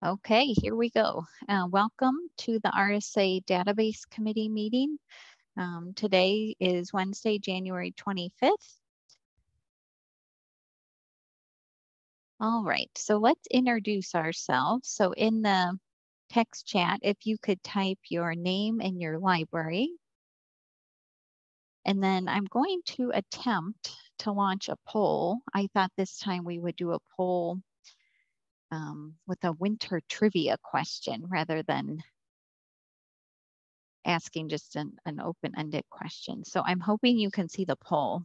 Okay, here we go. Welcome to the RSA Database Committee meeting. Today is Wednesday, January 25th. All right, so let's introduce ourselves. So in the text chat, if you could type your name and your library. And then I'm going to attempt to launch a poll. I thought this time we would do a poll with a winter trivia question rather than asking just an open-ended question. So I'm hoping you can see the poll.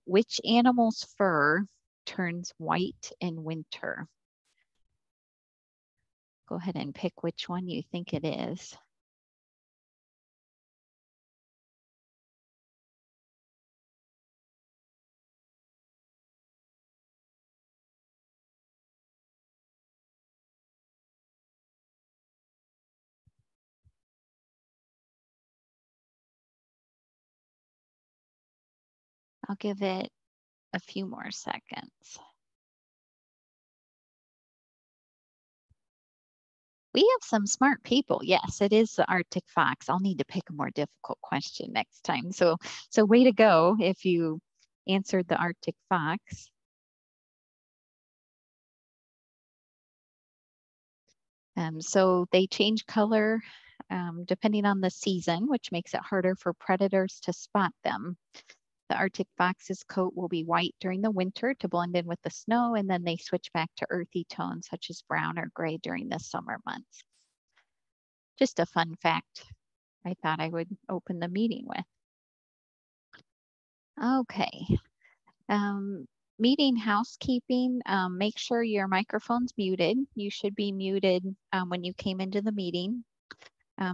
Which animal's fur turns white in winter? Go ahead and pick which one you think it is. I'll give it a few more seconds. We have some smart people. Yes, it is the Arctic fox. I'll need to pick a more difficult question next time. So way to go if you answered the Arctic fox. So they change color depending on the season, which makes it harder for predators to spot them. The Arctic fox's coat will be white during the winter to blend in with the snow, and then they switch back to earthy tones such as brown or gray during the summer months. Just a fun fact I thought I would open the meeting with. Okay. Meeting housekeeping, make sure your microphone's muted. You should be muted when you came into the meeting.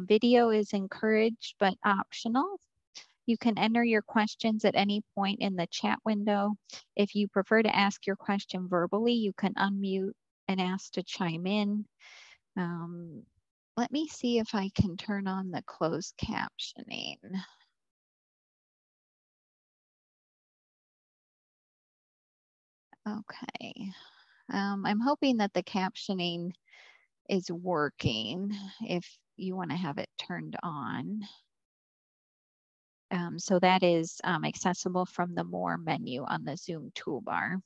Video is encouraged but optional. You can enter your questions at any point in the chat window. If you prefer to ask your question verbally, you can unmute and ask to chime in. Let me see if I can turn on the closed captioning. Okay. I'm hoping that the captioning is working if you want to have it turned on. So that is accessible from the More menu on the Zoom toolbar.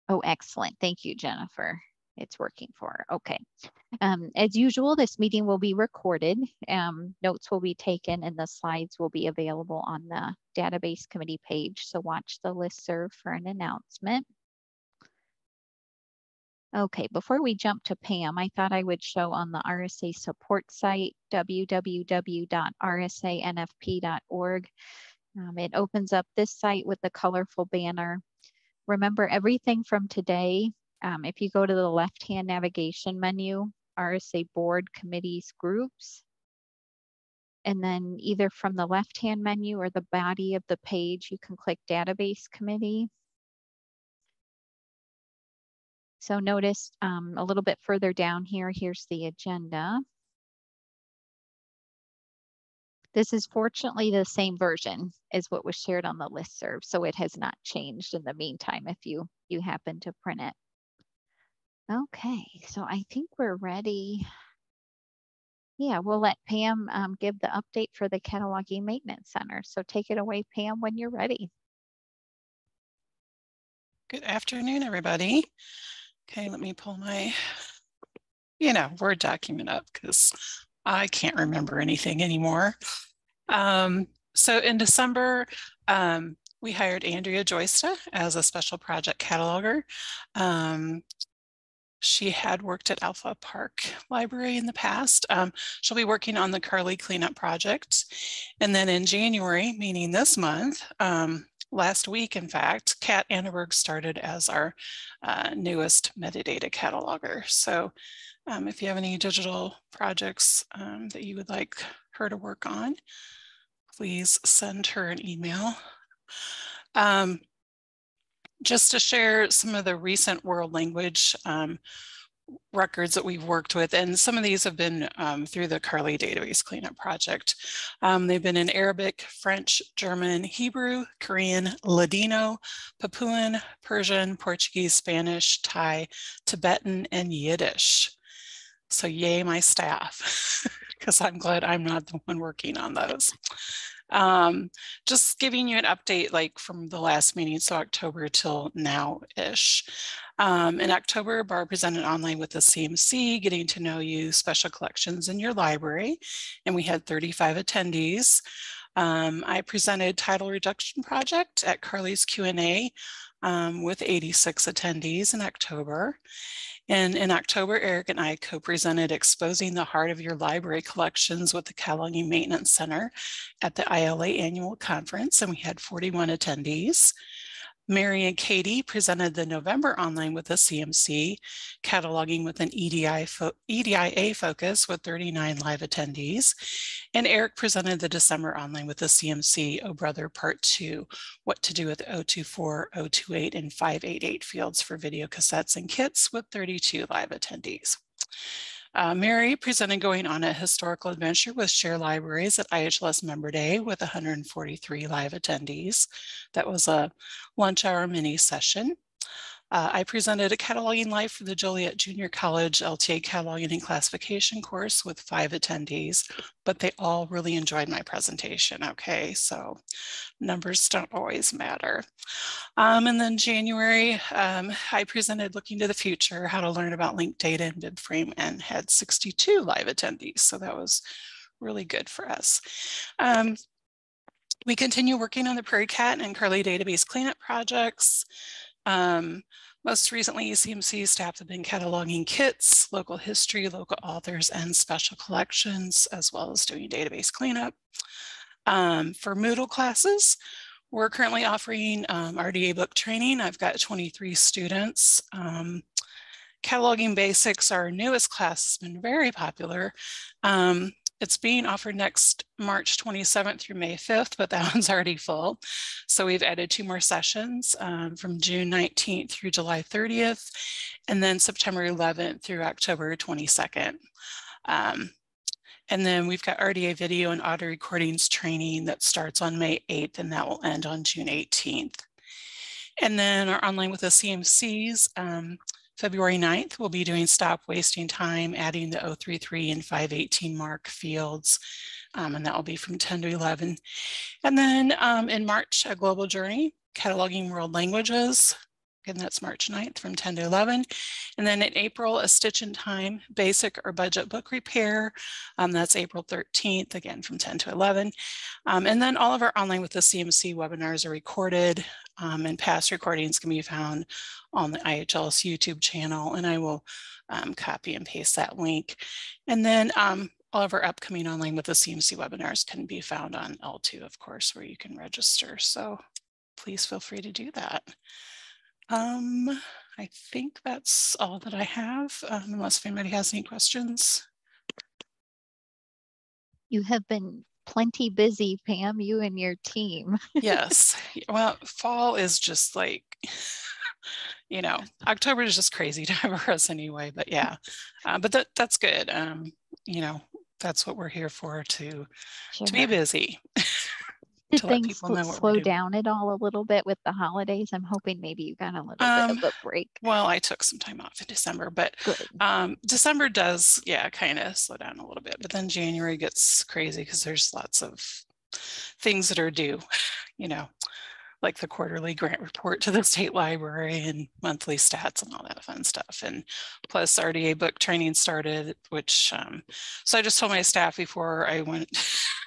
Oh, excellent. Thank you, Jennifer. It's working for her. Okay. As usual, this meeting will be recorded. Notes will be taken and the slides will be available on the database committee page. So watch the listserv for an announcement. Okay, before we jump to Pam, I thought I would show on the RSA support site, www.rsanfp.org. It opens up this site with the colorful banner. Remember everything from today. If you go to the left-hand navigation menu, RSA board, committees, groups, and then either from the left-hand menu or the body of the page, you can click database committee. So notice a little bit further down here, here's the agenda. This is fortunately the same version as what was shared on the listserv, so it has not changed in the meantime if you happen to print it. Okay, so I think we're ready. Yeah, we'll let Pam give the update for the Cataloging Maintenance Center. So take it away, Pam, when you're ready. Good afternoon, everybody. Okay, let me pull my, Word document up because I can't remember anything anymore. So in December, we hired Andrea Joysta as a special project cataloger. She had worked at Alpha Park Library in the past. She'll be working on the Carly cleanup project. And then in January, meaning this month, last week, in fact, Kat Anneberg started as our newest metadata cataloger. So if you have any digital projects that you would like her to work on, please send her an email. Just to share some of the recent world language records that we've worked with, and some of these have been through the Carly database cleanup project. They've been in Arabic, French, German, Hebrew, Korean, Ladino, Papuan, Persian, Portuguese, Spanish, Thai, Tibetan, and Yiddish. So yay, my staff, because I'm glad I'm not the one working on those. Just giving you an update like from the last meeting, so October till now-ish. In October, Barb presented online with the CMC, getting to know you, special collections in your library, and we had 35 attendees. I presented title reduction project at Carly's Q&A with 86 attendees in October. And in October, Eric and I co-presented Exposing the Heart of Your Library Collections with the Cataloging Maintenance Center at the ILA Annual Conference, and we had 41 attendees. Mary and Katie presented the November online with the CMC, cataloging with an EDIA focus with 39 live attendees. And Eric presented the December online with the CMC, Oh Brother Part 2, what to do with 024, 028, and 588 fields for video cassettes and kits with 32 live attendees. Mary presented Going on a Historical Adventure with Share Libraries at IHLS Member Day with 143 live attendees. That was a lunch hour mini session. I presented a Cataloging Life for the Joliet Junior College LTA Cataloging and Classification course with 5 attendees, but they all really enjoyed my presentation, okay? So numbers don't always matter. And then January, I presented Looking to the Future, how to learn about linked data in BibFrame, and had 62 live attendees. So that was really good for us. We continue working on the Prairie Cat and Carly database cleanup projects. Most recently, CMC staff have been cataloging kits, local history, local authors, and special collections, as well as doing database cleanup. For Moodle classes, we're currently offering RDA book training. I've got 23 students. Cataloging Basics, our newest class, has been very popular. It's being offered next March 27th through May 5th, but that one's already full. So we've added 2 more sessions from June 19th through July 30th, and then September 11th through October 22nd. And then we've got RDA video and audio recordings training that starts on May 8th, and that will end on June 18th. And then our online with the CMCs, February 9th, we'll be doing Stop Wasting Time, adding the 033 and 518 mark fields, and that will be from 10 to 11. And then in March, a global journey, cataloging world languages. Again, that's March 9th from 10 to 11. And then in April, a Stitch in Time basic or budget book repair. That's April 13th, again from 10 to 11. And then all of our online with the CMC webinars are recorded, and past recordings can be found on the IHLS YouTube channel, and I will copy and paste that link. And then all of our upcoming online with the CMC webinars can be found on L2, of course, where you can register. So please feel free to do that. I think that's all that I have, unless if anybody has any questions. You have been plenty busy, Pam, you and your team. Yes. Well, fall is just like, you know, October is just crazy time for us anyway, but yeah, but that's good. You know, that's what we're here for, to be busy. Did things slow down at all a little bit with the holidays? I'm hoping maybe you got a little bit of a break. Well, I took some time off in December, but December does, yeah, kind of slow down a little bit. But then January gets crazy because there's lots of things that are due, you know, like the quarterly grant report to the state library and monthly stats and all that fun stuff. And plus RDA book training started, which, so I just told my staff before I went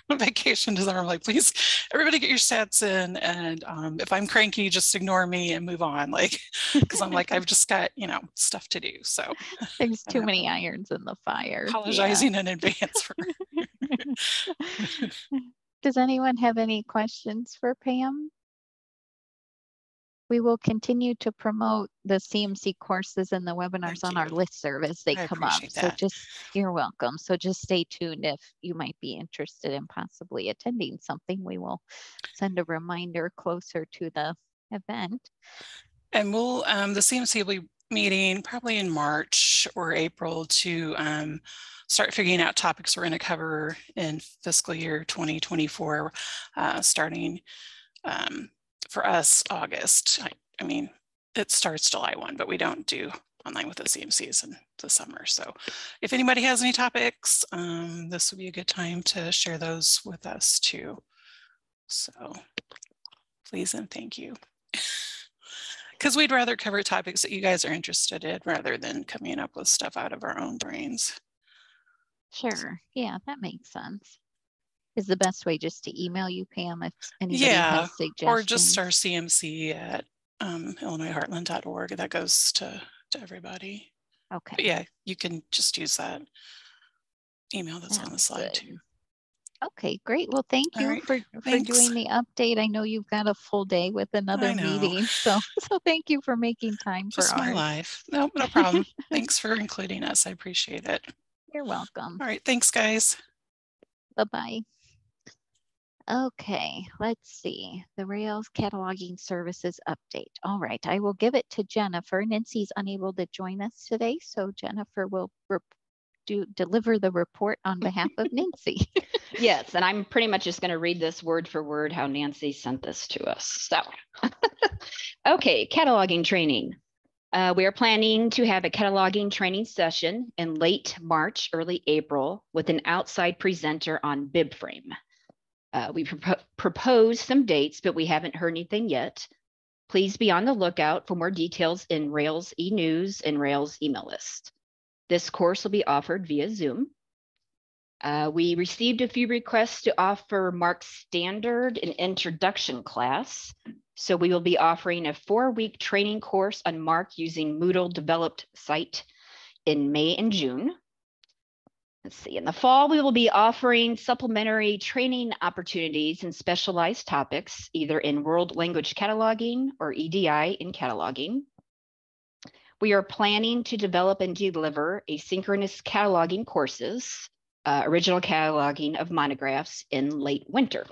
on vacation to summer, I'm like, please, everybody get your stats in. And if I'm cranky, just ignore me and move on. Like, because I'm like, I've just got, you know, stuff to do. So there's too many irons in the fire. Apologizing in advance for. Does anyone have any questions for Pam? We will continue to promote the CMC courses and the webinars on our listserv as they come up. So you're welcome. So just stay tuned if you might be interested in possibly attending something. We will send a reminder closer to the event. And we'll, the CMC will be meeting probably in March or April to start figuring out topics we're going to cover in fiscal year 2024, starting for us August. I mean, it starts July 1, but we don't do online with the CMCs in the summer. So if anybody has any topics, this would be a good time to share those with us too. So please and thank you. Because we'd rather cover topics that you guys are interested in rather than coming up with stuff out of our own brains. Sure. Yeah, that makes sense. Is the best way just to email you, Pam, if anybody has suggestions? Or just our CMC at illinoisheartland.org. That goes to everybody. Okay. But yeah, you can just use that email that's on the slide too. Okay, great. Well, thank you for doing the update. I know you've got a full day with another meeting, so thank you for making time for ours. Just my life. No problem. Thanks for including us. I appreciate it. You're welcome. All right, thanks guys. Bye-bye. Okay, let's see. The Rails cataloging services update. All right, I will give it to Jennifer. Nancy's unable to join us today, so Jennifer will deliver the report on behalf of Nancy. Yes, and I'm pretty much just going to read this word for word how Nancy sent this to us. So, okay, cataloging training. We are planning to have a cataloging training session in late March, early April with an outside presenter on BibFrame. We proposed some dates, but we haven't heard anything yet. Please be on the lookout for more details in Rails e-news and Rails email list. This course will be offered via Zoom. We received a few requests to offer Mark's standard and introduction class. So we will be offering a 4-week training course on Mark using Moodle developed site in May and June. Let's see, in the fall, we will be offering supplementary training opportunities in specialized topics, either in world language cataloging or EDI in cataloging. We are planning to develop and deliver asynchronous cataloging courses, original cataloging of monographs in late winter.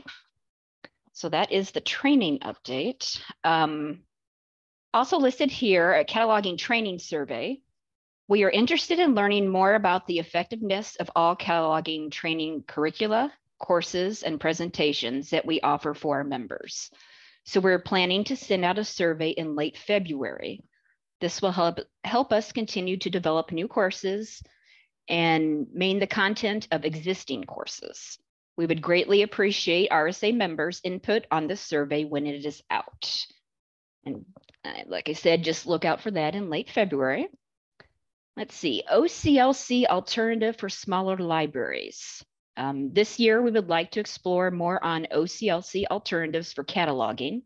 So that is the training update. Also listed here, a cataloging training survey. We are interested in learning more about the effectiveness of all cataloging training curricula, courses, and presentations that we offer for our members. So we're planning to send out a survey in late February. This will help us continue to develop new courses and maintain the content of existing courses. We would greatly appreciate RSA members' input on this survey when it is out. And like I said, just look out for that in late February. Let's see, OCLC alternative for smaller libraries. This year, we would like to explore more on OCLC alternatives for cataloging.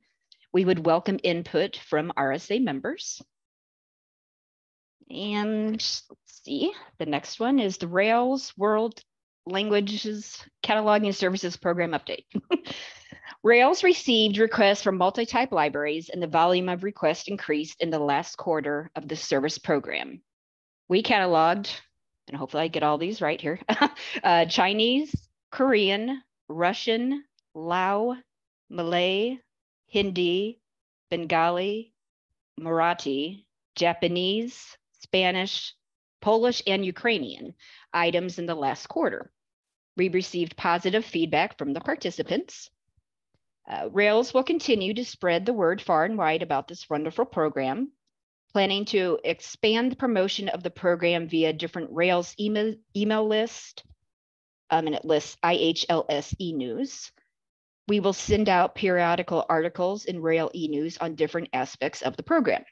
We would welcome input from RSA members. And let's see, the next one is the Rails World Languages Cataloging Services Program update. Rails received requests from multi-type libraries, and the volume of requests increased in the last quarter of the service program. We cataloged, and hopefully I get all these right here, Chinese, Korean, Russian, Lao, Malay, Hindi, Bengali, Marathi, Japanese, Spanish, Polish, and Ukrainian items in the last quarter. We received positive feedback from the participants. Rails will continue to spread the word far and wide about this wonderful program, planning to expand the promotion of the program via different Rails email list, and it lists IHLS e-news. We will send out periodical articles in Rail e-news on different aspects of the program.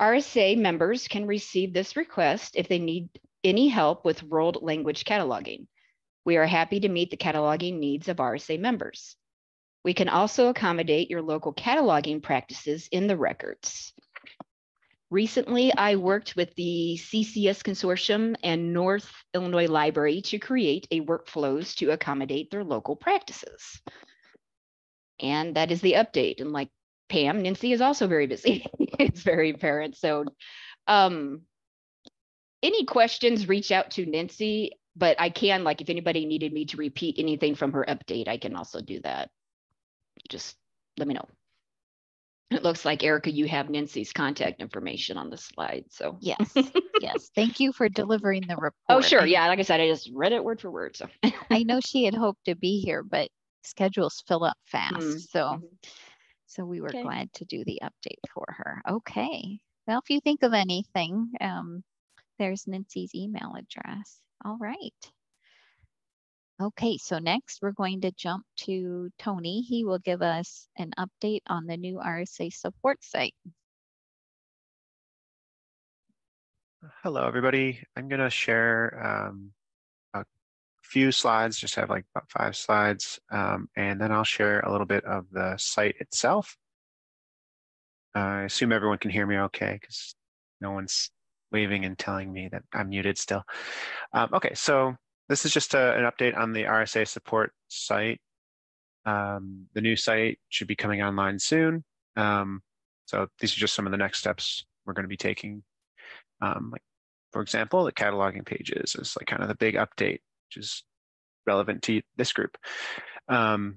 RSA members can receive this request if they need any help with world language cataloging. We are happy to meet the cataloging needs of RSA members. We can also accommodate your local cataloging practices in the records. Recently, I worked with the CCS Consortium and North Illinois Library to create a workflows to accommodate their local practices. And that is the update. And like Pam, Nancy is also very busy. It's very apparent. So any questions, reach out to Nancy, but I can, like if anybody needed me to repeat anything from her update, I can also do that. Just let me know. It looks like, Erica, you have Nancy's contact information on the slide. So yes, yes. Thank you for delivering the report. Oh, sure. Yeah, like I said, I just read it word for word. So I know she had hoped to be here, but schedules fill up fast. So we were glad to do the update for her. Okay. Well, if you think of anything, there's Nancy's email address. All right. Okay, so next we're going to jump to Tony. He will give us an update on the new RSA support site. Hello, everybody. I'm going to share a few slides, just have like about 5 slides, and then I'll share a little bit of the site itself. I assume everyone can hear me okay, because no one's waving and telling me that I'm muted still. Okay, so this is just an update on the RSA support site. The new site should be coming online soon. So these are just some of the next steps we're going to be taking. Like, for example, the cataloging pages is like kind of the big update, which is relevant to this group. So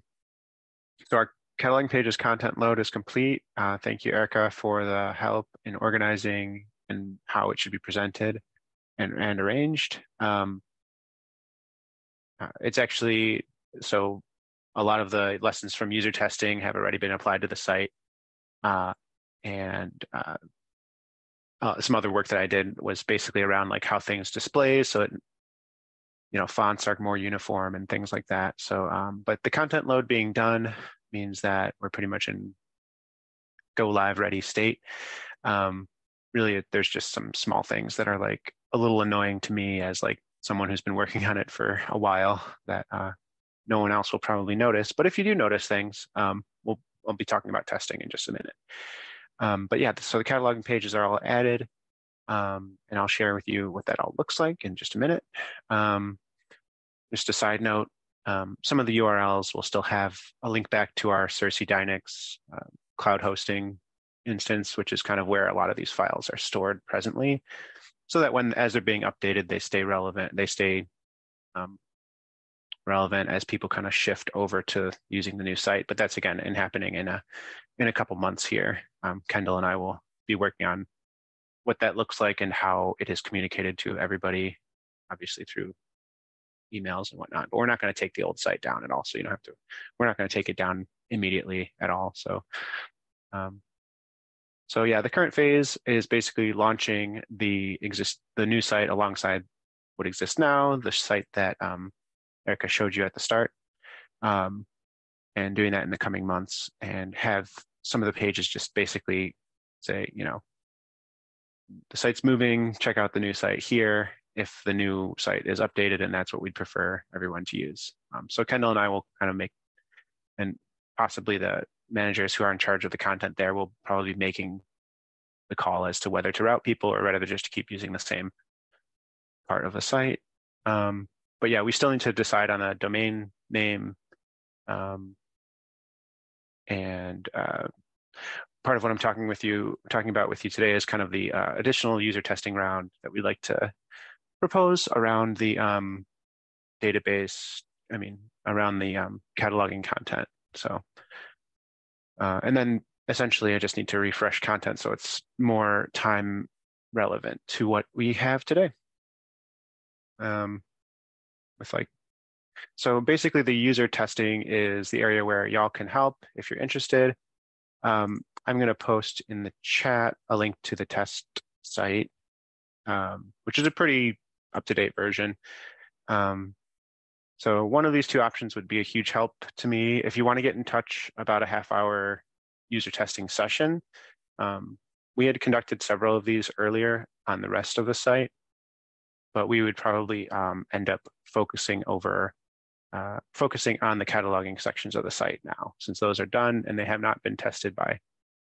our cataloging pages content load is complete. Thank you, Erica, for the help in organizing and how it should be presented and arranged. It's actually, so a lot of the lessons from user testing have already been applied to the site. Some other work that I did was basically around like how things display, so it, fonts are more uniform and things like that. So, but the content load being done means that we're pretty much in go live ready state. Really, there's just some small things that are like a little annoying to me as like someone who's been working on it for a while that no one else will probably notice. But if you do notice things, I'll be talking about testing in just a minute. But yeah, so the cataloging pages are all added, and I'll share with you what that all looks like in just a minute. Just a side note, some of the URLs will still have a link back to our Circe Dynix cloud hosting instance, which is kind of where a lot of these files are stored presently, so that as they're being updated, they stay relevant. They stay relevant as people kind of shift over to using the new site. But that's again happening in a couple months here. Kendall and I will be working on what that looks like and how it is communicated to everybody, obviously through emails and whatnot. But we're not going to take the old site down at all, so you don't have to. We're not going to take it down immediately at all. So, so yeah, the current phase is basically launching the new site alongside what exists now, the site that Erica showed you at the start, and doing that in the coming months, and have some of the pages just basically say, the site's moving, check out the new site here if the new site is updated, and that's what we'd prefer everyone to use. So Kendall and I will kind of make, and possibly the managers who are in charge of the content there will probably be making the call as to whether to route people or whether just to keep using the same part of the site. But yeah, we still need to decide on a domain name. And part of what I'm talking about with you today is kind of the additional user testing round that we'd like to propose around the database, around the cataloging content. So, and then essentially I just need to refresh content so it's more time relevant to what we have today. So basically the user testing is the area where y'all can help if you're interested. I'm going to post in the chat a link to the test site, which is a pretty up-to-date version. So one of these two options would be a huge help to me. If you want to get in touch about a half-hour user testing session, we had conducted several of these earlier on the rest of the site, but we would probably end up focusing on the cataloging sections of the site now, since those are done and they have not been tested by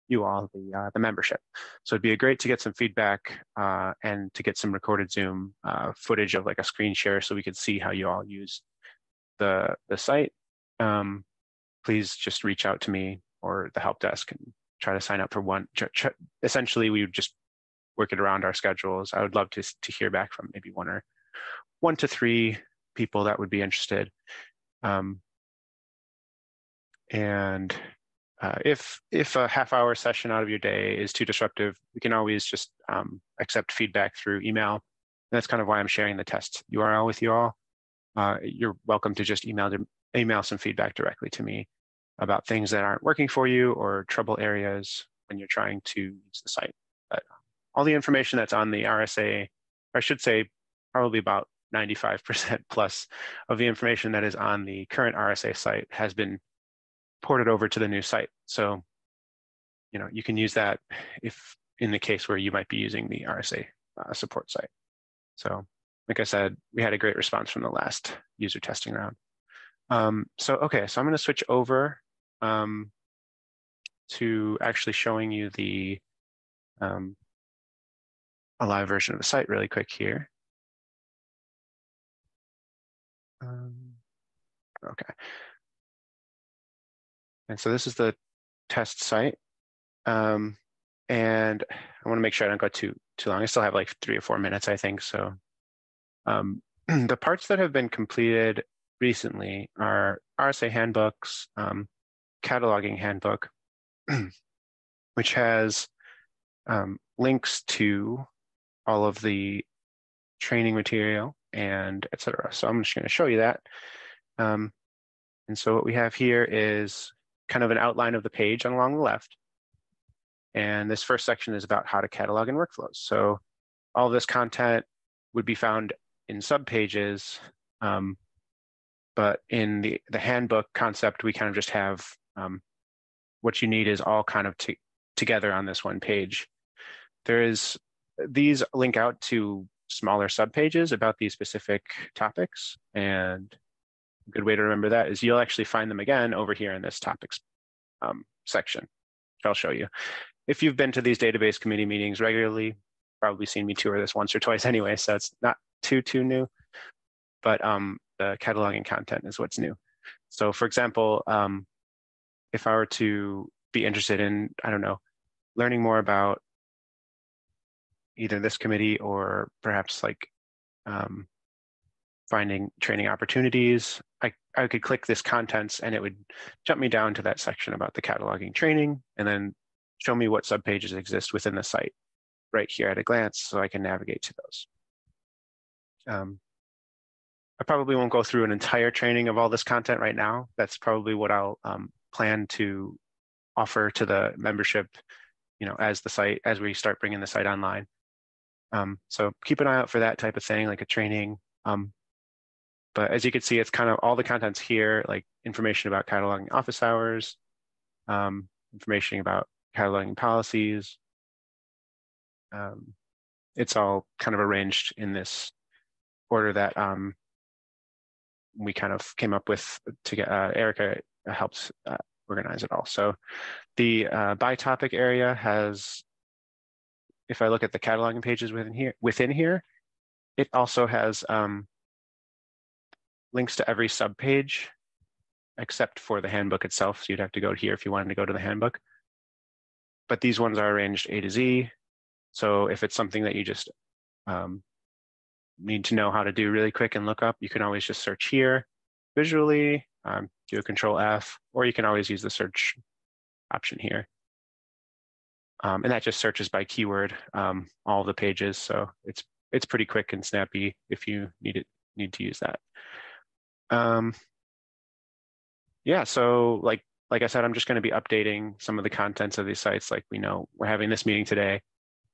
you all, the membership. So it'd be great to get some feedback and to get some recorded Zoom footage of like a screen share so we could see how you all use the site. Please just reach out to me or the help desk and try to sign up for one. Essentially, we would just work it around our schedules. I would love to hear back from maybe one to three people that would be interested. If a half-hour session out of your day is too disruptive, we can always just accept feedback through email. And that's kind of why I'm sharing the test URL with you all. You're welcome to just email some feedback directly to me about things that aren't working for you or trouble areas when you're trying to use the site. But all the information that's on the RSA, or I should say probably about 95% plus of the information that is on the current RSA site has been ported over to the new site. So, you can use that if in the case where you might be using the RSA support site. So like I said, we had a great response from the last user testing round. Okay, so I'm going to switch over to actually showing you the a live version of the site really quick here. Okay. And so this is the test site. And I want to make sure I don't go too long. I still have like 3 or 4 minutes, I think. So the parts that have been completed recently are RSA handbooks, cataloging handbook, which has links to all of the training material and etc. So I'm just going to show you that. And so what we have here is kind of an outline of the page along the left. And this first section is about how to catalog in workflows. So all of this content would be found in subpages, but in the handbook concept, we kind of just have what you need is all kind of together on this one page. These link out to smaller subpages about these specific topics. And a good way to remember that is you'll actually find them again over here in this topics section, which I'll show you. If you've been to these database committee meetings regularly, probably seen me tour this once or twice anyway, so it's not too new, but the cataloging content is what's new. So for example, if I were to be interested in, I don't know, learning more about either this committee or perhaps like finding training opportunities, I could click this contents and it would jump me down to that section about the cataloging training and then show me what subpages exist within the site right here at a glance so I can navigate to those. I probably won't go through an entire training of all this content right now. That's probably what I'll plan to offer to the membership, as we start bringing the site online. So keep an eye out for that type of thing, like a training. But as you can see, it's kind of all the content's here, like information about cataloging office hours, information about cataloging policies. It's all kind of arranged in this order that we kind of came up with to get Erica helps organize it all. So the by topic area has, if I look at the cataloging pages within here, it also has links to every subpage except for the handbook itself. So you'd have to go here if you wanted to go to the handbook. But these ones are arranged A to Z. So if it's something that you just need to know how to do really quick and look up, you can always just search here visually, do a Control F, or you can always use the search option here. And that just searches by keyword all the pages. So it's pretty quick and snappy if you need to use that. Yeah, so like I said, I'm just going to be updating some of the contents of these sites. Like we know we're having this meeting today,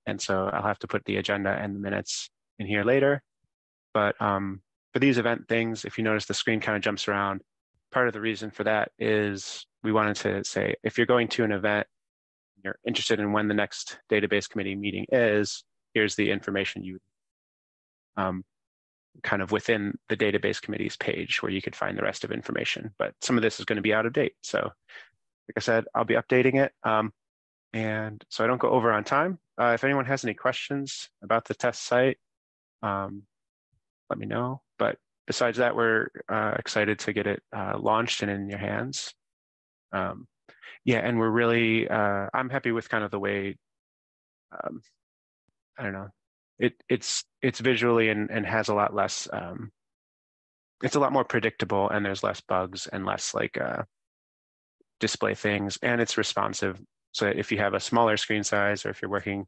and so I'll have to put the agenda and the minutes in here later. But for these event things, if you notice the screen kind of jumps around, part of the reason for that is we wanted to say, if you're going to an event, you're interested in when the next database committee meeting is, here's the information you kind of within the database committee's page where you could find the rest of information. But some of this is going to be out of date. So like I said, I'll be updating it. And so I don't go over on time. If anyone has any questions about the test site, let me know. But besides that, we're excited to get it launched and in your hands. Yeah, and we're really, I'm happy with kind of the way, I don't know, it's visually and has a lot less, it's a lot more predictable and there's less bugs and less like display things, and it's responsive. So if you have a smaller screen size or if you're working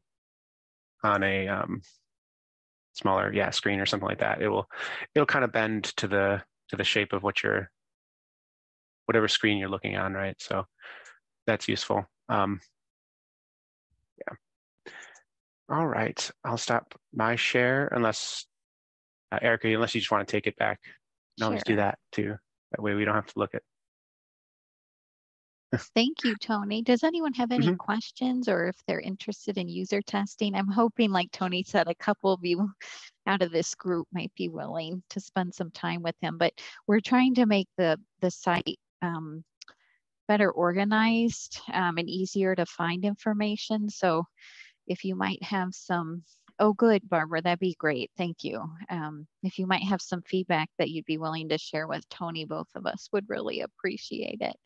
on a smaller screen or something like that, it'll kind of bend to the shape of whatever screen you're looking on, right? So that's useful. Yeah. All right, I'll stop my share unless, Erica, unless you just want to take it back. You can always do Sure. that too. That way we don't have to look at. Thank you, Tony. Does anyone have any questions or if they're interested in user testing? I'm hoping, like Tony said, a couple of you out of this group might be willing to spend some time with him, but we're trying to make the site better organized and easier to find information. So if you might have some, oh good, Barbara, that'd be great, thank you. If you might have some feedback that you'd be willing to share with Tony, both of us would really appreciate it.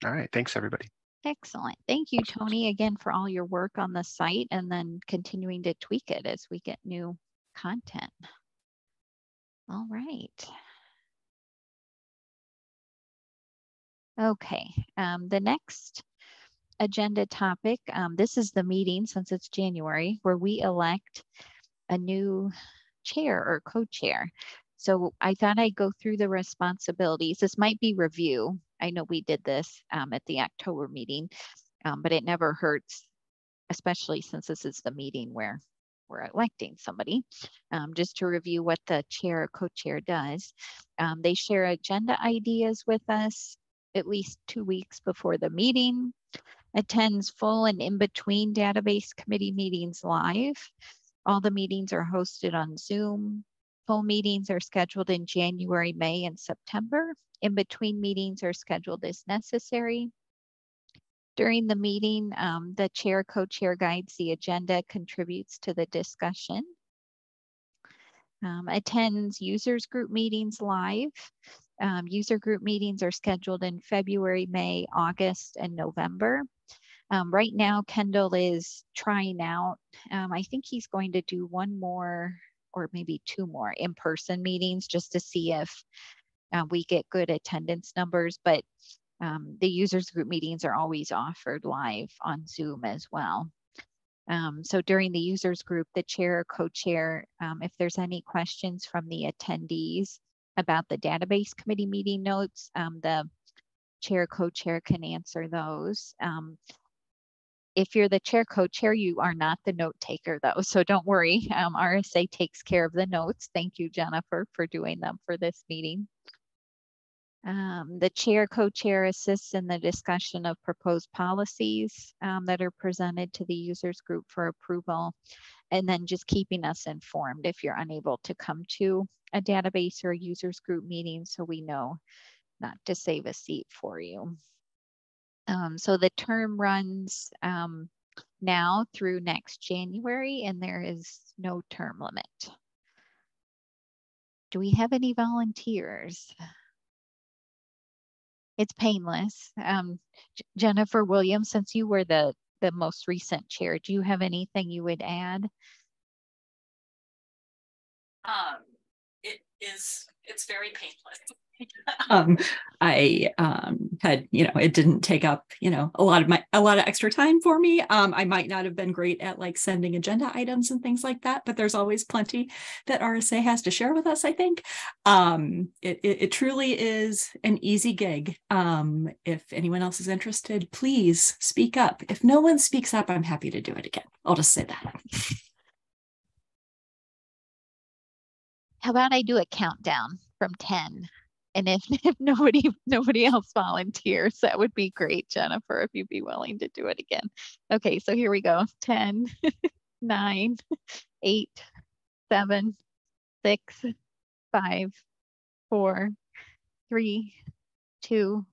All right, thanks everybody. Excellent. Thank you, Tony, again for all your work on the site and then continuing to tweak it as we get new content. All right. Okay, the next agenda topic, this is the meeting since it's January where we elect a new chair or co-chair. So I thought I'd go through the responsibilities. This might be review. I know we did this at the October meeting, but it never hurts, especially since this is the meeting where we're electing somebody, just to review what the chair or co-chair does. They share agenda ideas with us at least 2 weeks before the meeting, attends full and in-between database committee meetings live. All the meetings are hosted on Zoom. Full meetings are scheduled in January, May, and September. In-between meetings are scheduled as necessary. During the meeting, the chair, co-chair guides the agenda, contributes to the discussion. Attends users group meetings live. User group meetings are scheduled in February, May, August, and November. Right now, Kendall is trying out. I think he's going to do one more or maybe 2 more in-person meetings just to see if we get good attendance numbers. But the users group meetings are always offered live on Zoom as well. So during the users group, the chair or co-chair, if there's any questions from the attendees about the database committee meeting notes, the chair co-chair can answer those. If you're the chair co-chair, you are not the note taker though, so don't worry. RSA takes care of the notes. Thank you, Jennifer, for doing them for this meeting. The chair co-chair assists in the discussion of proposed policies that are presented to the users group for approval, and then just keeping us informed if you're unable to come to a database or a users group meeting, so we know not to save a seat for you. So the term runs now through next January, and there is no term limit. Do we have any volunteers? It's painless. Jennifer Williams, since you were the most recent chair, do you have anything you would add? It's very painless. I had, it didn't take up, a lot of extra time for me. I might not have been great at like sending agenda items and things like that, but there's always plenty that RSA has to share with us, I think. It truly is an easy gig. If anyone else is interested, please speak up. If no one speaks up, I'm happy to do it again. I'll just say that. How about I do a countdown from 10? And if nobody else volunteers, that would be great, Jennifer, if you'd be willing to do it again. Okay, so here we go. 10, 9, 8, 7, 6, 5, 4, 3, 2,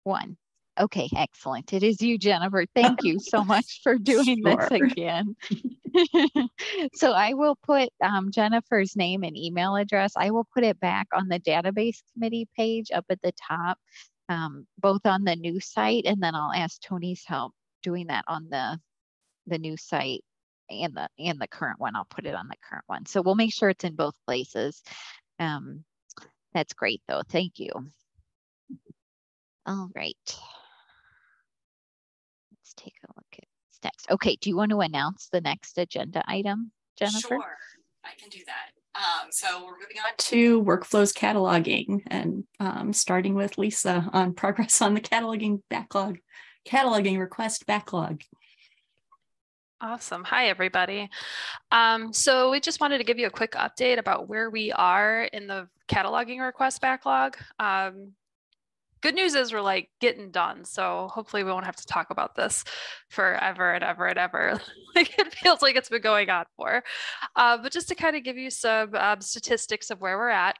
1. Okay, excellent. It is you, Jennifer. Thank you so much for doing this again. So I will put Jennifer's name and email address. I will put it back on the database committee page up at the top, both on the new site, and then I'll ask Tony's help doing that on the new site and the current one. I'll put it on the current one. So we'll make sure it's in both places. That's great though. Thank you. All right. Let's take a look at what's next. Okay, do you want to announce the next agenda item, Jennifer? Sure, I can do that. So we're moving on to workflows cataloging and starting with Lisa on progress on the cataloging request backlog. Awesome. Hi, everybody. So we just wanted to give you a quick update about where we are in the cataloging request backlog. Good news is we're like getting done. So hopefully we won't have to talk about this forever and ever and ever. Like it feels like it's been going on for. But just to kind of give you some statistics of where we're at.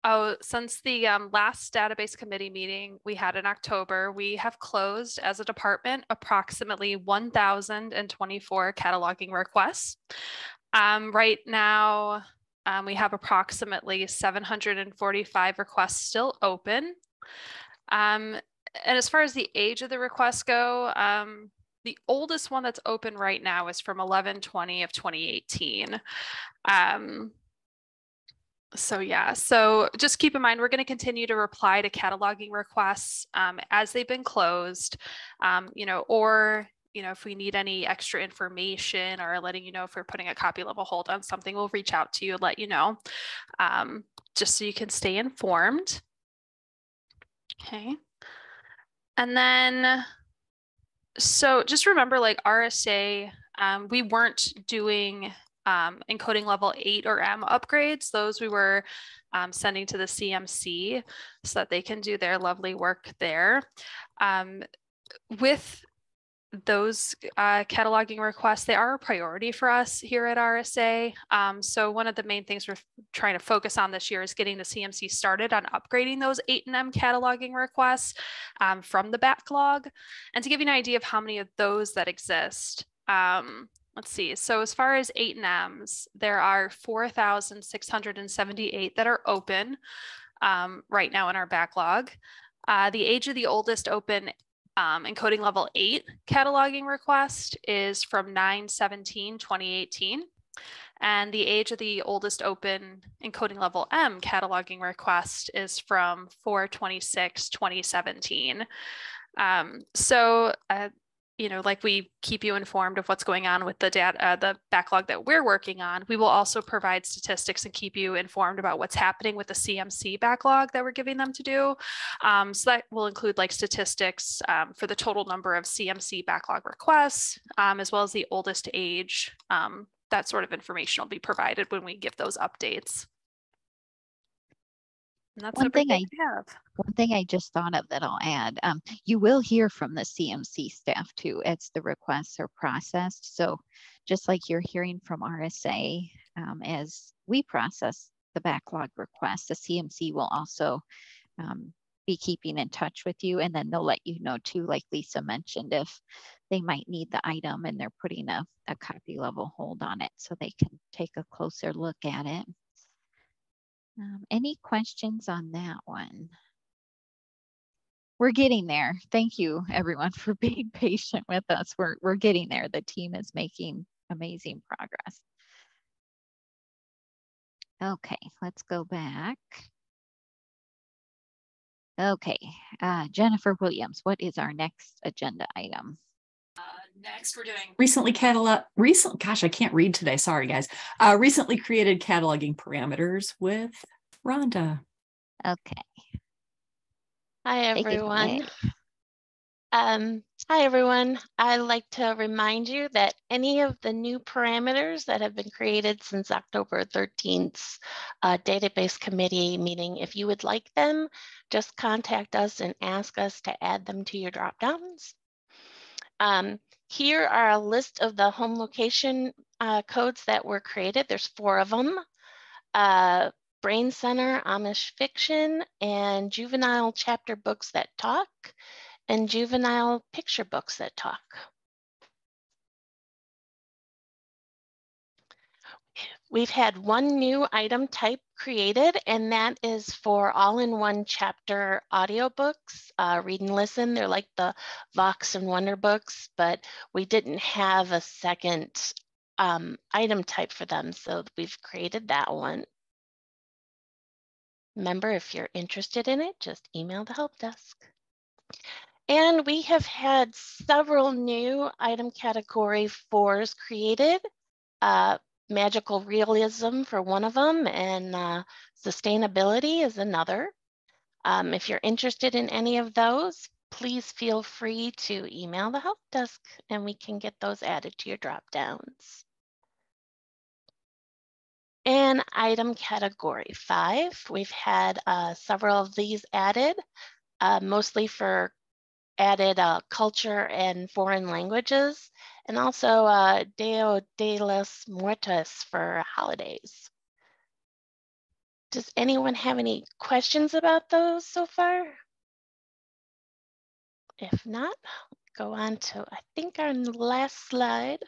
Oh, since the last database committee meeting we had in October, we have closed as a department approximately 1,024 cataloging requests. Right now, we have approximately 745 requests still open. And as far as the age of the requests go, the oldest one that's open right now is from 11/20 of 2018. So yeah, so just keep in mind, we're going to continue to reply to cataloging requests as they've been closed, or if we need any extra information or letting you know if we're putting a copy level hold on something, we'll reach out to you, let you know, just so you can stay informed. Okay. And then, so just remember, like RSA, we weren't doing encoding level 8 or M upgrades. Those we were sending to the CMC so that they can do their lovely work there. With those cataloging requests, they are a priority for us here at RSA. So one of the main things we're trying to focus on this year is getting the CMC started on upgrading those 8 and M cataloging requests from the backlog. And to give you an idea of how many of those that exist, let's see. So as far as 8 and M's, there are 4,678 that are open right now in our backlog. The age of the oldest open encoding level 8 cataloging request is from 9/17/2018. And the age of the oldest open encoding level M cataloging request is from 4/26/2017. Like we keep you informed of what's going on with the data, the backlog that we're working on, we will also provide statistics and keep you informed about what's happening with the CMC backlog that we're giving them to do. So that will include like statistics for the total number of CMC backlog requests, as well as the oldest age. That sort of information will be provided when we give those updates. And that's One thing I just thought of that I'll add, you will hear from the CMC staff too as the requests are processed. So just like you're hearing from RSA as we process the backlog requests, the CMC will also be keeping in touch with you, and then they'll let you know too, like Lisa mentioned, if they might need the item and they're putting a copy level hold on it so they can take a closer look at it. Any questions on that one? We're getting there. Thank you everyone for being patient with us. We're getting there. The team is making amazing progress. Okay, let's go back. Okay, Jennifer Williams, what is our next agenda item? Next, we're doing recently created cataloging parameters with Rhonda. Okay. Hi, everyone. Hi, everyone. I'd like to remind you that any of the new parameters that have been created since October 13th database committee meeting, if you would like them, just contact us and ask us to add them to your dropdowns. Here are a list of the home location codes that were created. There's 4 of them. Brain Center, Amish Fiction, and Juvenile Chapter Books That Talk, and Juvenile Picture Books That Talk. We've had one new item type created, and that is for all-in-one chapter audiobooks, read and listen. They're like the Vox and Wonder books, but we didn't have a second item type for them, so we've created that one. Remember, if you're interested in it, just email the help desk. And we have had several new item category 4s created. Magical realism for one of them, and sustainability is another. If you're interested in any of those, please feel free to email the help desk and we can get those added to your drop downs. And item category 5, we've had several of these added, mostly for added culture and foreign languages, and also Dia de los Muertos for holidays. Does anyone have any questions about those so far? If not, go on to, I think, our last slide.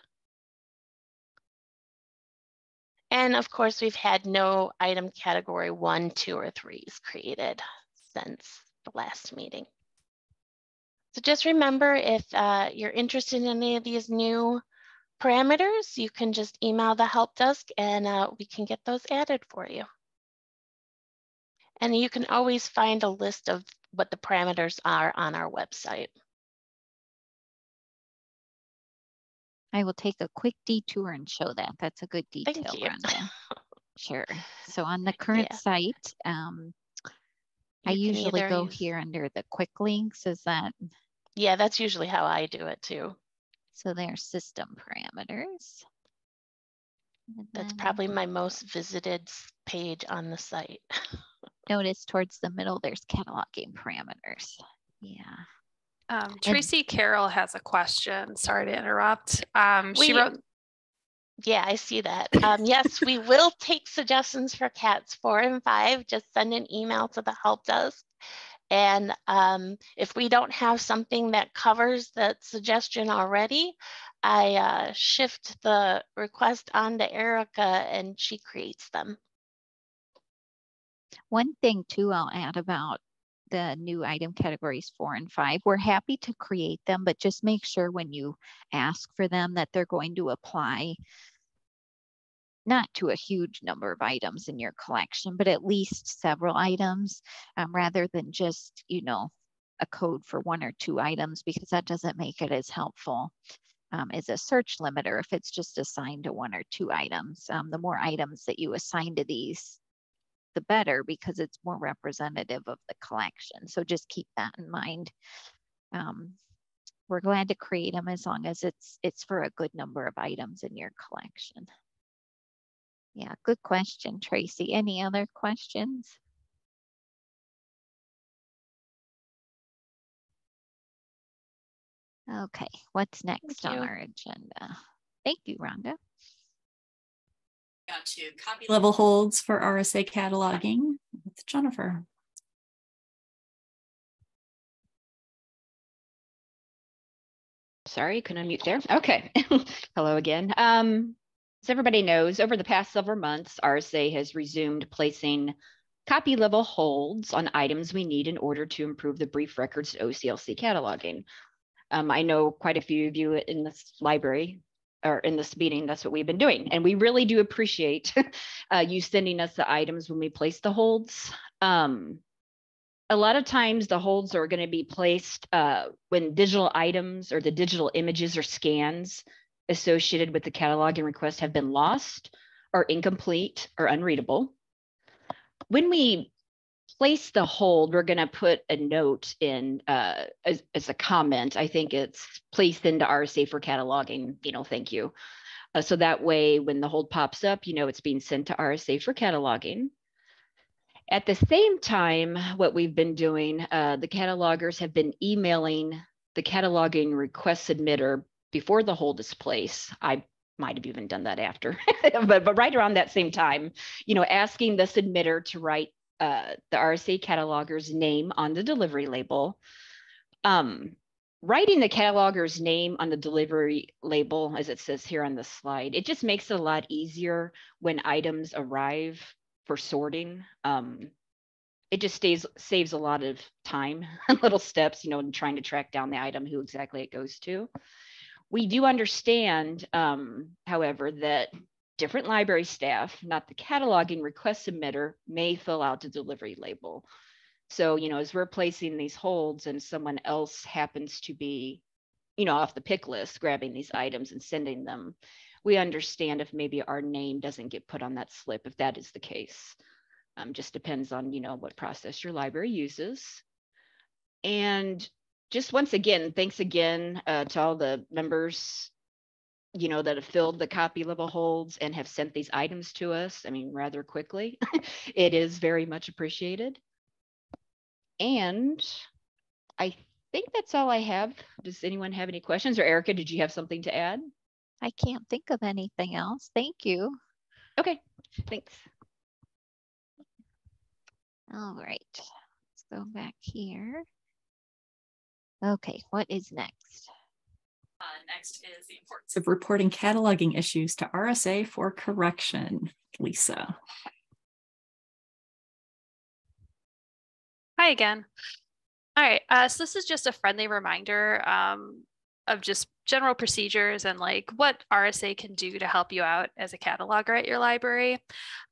And of course, we've had no item category 1, 2, or 3s created since the last meeting. So just remember, if you're interested in any of these new parameters, you can just email the help desk and we can get those added for you. And you can always find a list of what the parameters are on our website. I will take a quick detour and show that. That's a good detail, Thank you. Rhonda. Sure. So on the current site, I usually go here under the quick links. Is that? Yeah, that's usually how I do it too. So there's system parameters. That's probably my most visited page on the site. Notice towards the middle, there's cataloging parameters. Yeah. Tracy Carroll has a question. Sorry to interrupt. She wrote. Yeah, I see that. Yes, we will take suggestions for cats 4 and 5. Just send an email to the help desk. And if we don't have something that covers that suggestion already, I shift the request onto Erica and she creates them. One thing too, I'll add about the new item categories 4 and 5, we're happy to create them, but just make sure when you ask for them that they're going to apply not to a huge number of items in your collection, but at least several items, rather than just, you know, a code for 1 or 2 items, because that doesn't make it as helpful as a search limiter if it's just assigned to 1 or 2 items. The more items that you assign to these, the better, because it's more representative of the collection. So just keep that in mind. We're glad to create them as long as it's for a good number of items in your collection. Yeah, good question, Tracy. Any other questions? Okay, what's next on our agenda? Thank you, Rhonda. Got to copy level holds for RSA cataloging with Jennifer. Sorry, couldn't unmute there. Okay. Hello again. As everybody knows, over the past several months, RSA has resumed placing copy level holds on items we need in order to improve the brief records OCLC cataloging. I know quite a few of you in this library or in this meeting, that's what we've been doing. And we really do appreciate you sending us the items when we place the holds. A lot of times the holds are going to be placed when digital items or the digital images or scans associated with the cataloging request have been lost or incomplete or unreadable. When we place the hold, we're going to put a note in as a comment. I think it's placed into RSA for cataloging, you know, thank you. So that way, when the hold pops up, you know, it's being sent to RSA for cataloging. At the same time, what we've been doing, the catalogers have been emailing the cataloging request submitter before the hold is placed. I might have even done that after, but right around that same time, you know, asking the submitter to write the RSA cataloger's name on the delivery label. Writing the cataloger's name on the delivery label, as it says here on the slide, it just makes it a lot easier when items arrive for sorting. It just saves a lot of time and little steps, you know, in trying to track down the item, who exactly it goes to. We do understand, however, that different library staff, not the cataloging request submitter, may fill out the delivery label. So, you know, as we're placing these holds and someone else happens to be, you know, off the pick list, grabbing these items and sending them, we understand if maybe our name doesn't get put on that slip, if that is the case. Just depends on, you know, what process your library uses. And just once again, thanks again to all the members, you know, that have filled the copy level holds and have sent these items to us. I mean, rather quickly. It is very much appreciated. And I think that's all I have. Does anyone have any questions? Or Erica, did you have something to add? I can't think of anything else. Thank you. Okay, thanks. All right, let's go back here. Okay, what is next? Next is the importance of reporting cataloging issues to RSA for correction. Lisa. Hi again. All right, so this is just a friendly reminder of just general procedures and like what RSA can do to help you out as a cataloger at your library.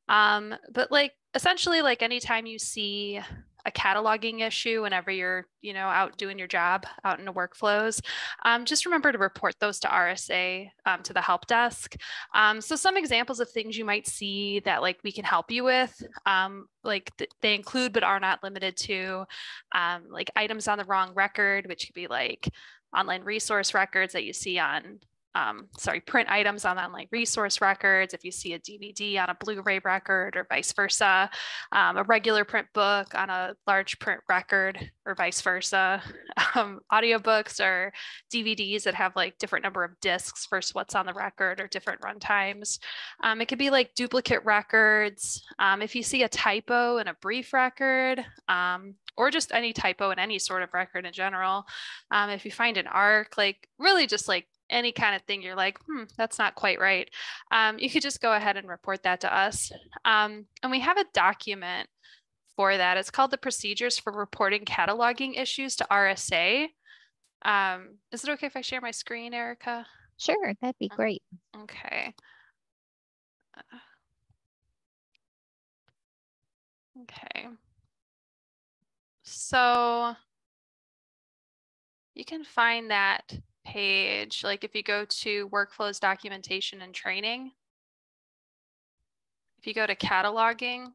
But like essentially, like anytime you see a cataloging issue, whenever you're, you know, out doing your job, out in the workflows, just remember to report those to RSA, to the help desk. So some examples of things you might see that like we can help you with, they include but are not limited to like items on the wrong record, which could be like online resource records that you see on print items on online resource records, if you see a DVD on a Blu-ray record or vice versa, a regular print book on a large print record or vice versa, audiobooks or DVDs that have like different number of discs versus what's on the record or different runtimes. It could be like duplicate records. If you see a typo in a brief record, or just any typo in any sort of record in general, if you find an ARC, like really just like any kind of thing you're like, that's not quite right, you could just go ahead and report that to us. And we have a document for that. It's called the Procedures for Reporting Cataloging Issues to RSA. Is it okay if I share my screen, Erica? Sure, that'd be great. Okay. Okay. So you can find that page, like if you go to workflows, documentation, and training, if you go to cataloging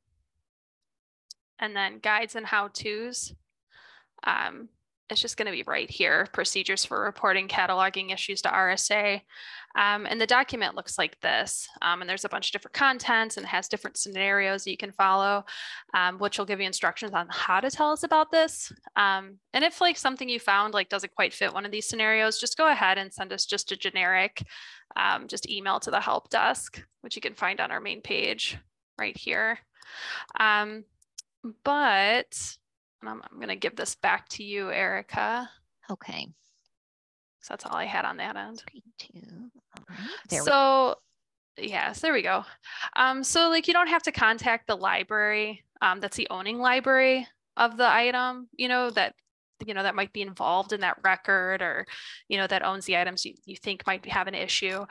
and then guides and how-tos, it's just going to be right here, procedures for reporting cataloging issues to RSA. And the document looks like this. And there's a bunch of different contents and has different scenarios that you can follow, which will give you instructions on how to tell us about this. And if like something you found like doesn't quite fit one of these scenarios, just go ahead and send us just a generic, just email to the help desk, which you can find on our main page right here. But I'm going to give this back to you, Erica. Okay. So that's all I had on that end. All right. So yes, there we go. So like you don't have to contact the library that's the owning library of the item, that might be involved in that record, or that owns the items you think might have an issue.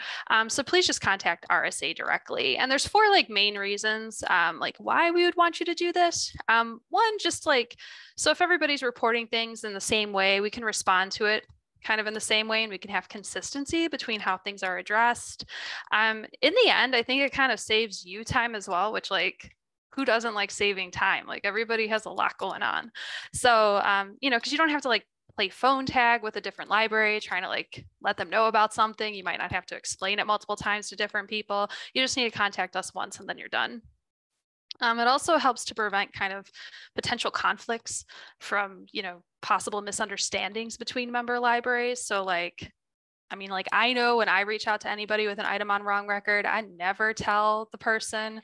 So please just contact RSA directly. And there's 4 like main reasons like why we would want you to do this. One, just like, so if everybody's reporting things in the same way, we can respond to it kind of in the same way, and we can have consistency between how things are addressed. In the end, I think it kind of saves you time as well, which like, who doesn't like saving time? Like everybody has a lot going on. So, because you don't have to like play phone tag with a different library, trying to like let them know about something. You might not have to explain it multiple times to different people. You just need to contact us once and then you're done. It also helps to prevent kind of potential conflicts from, possible misunderstandings between member libraries. So like, I know when I reach out to anybody with an item on wrong record, I never tell the person,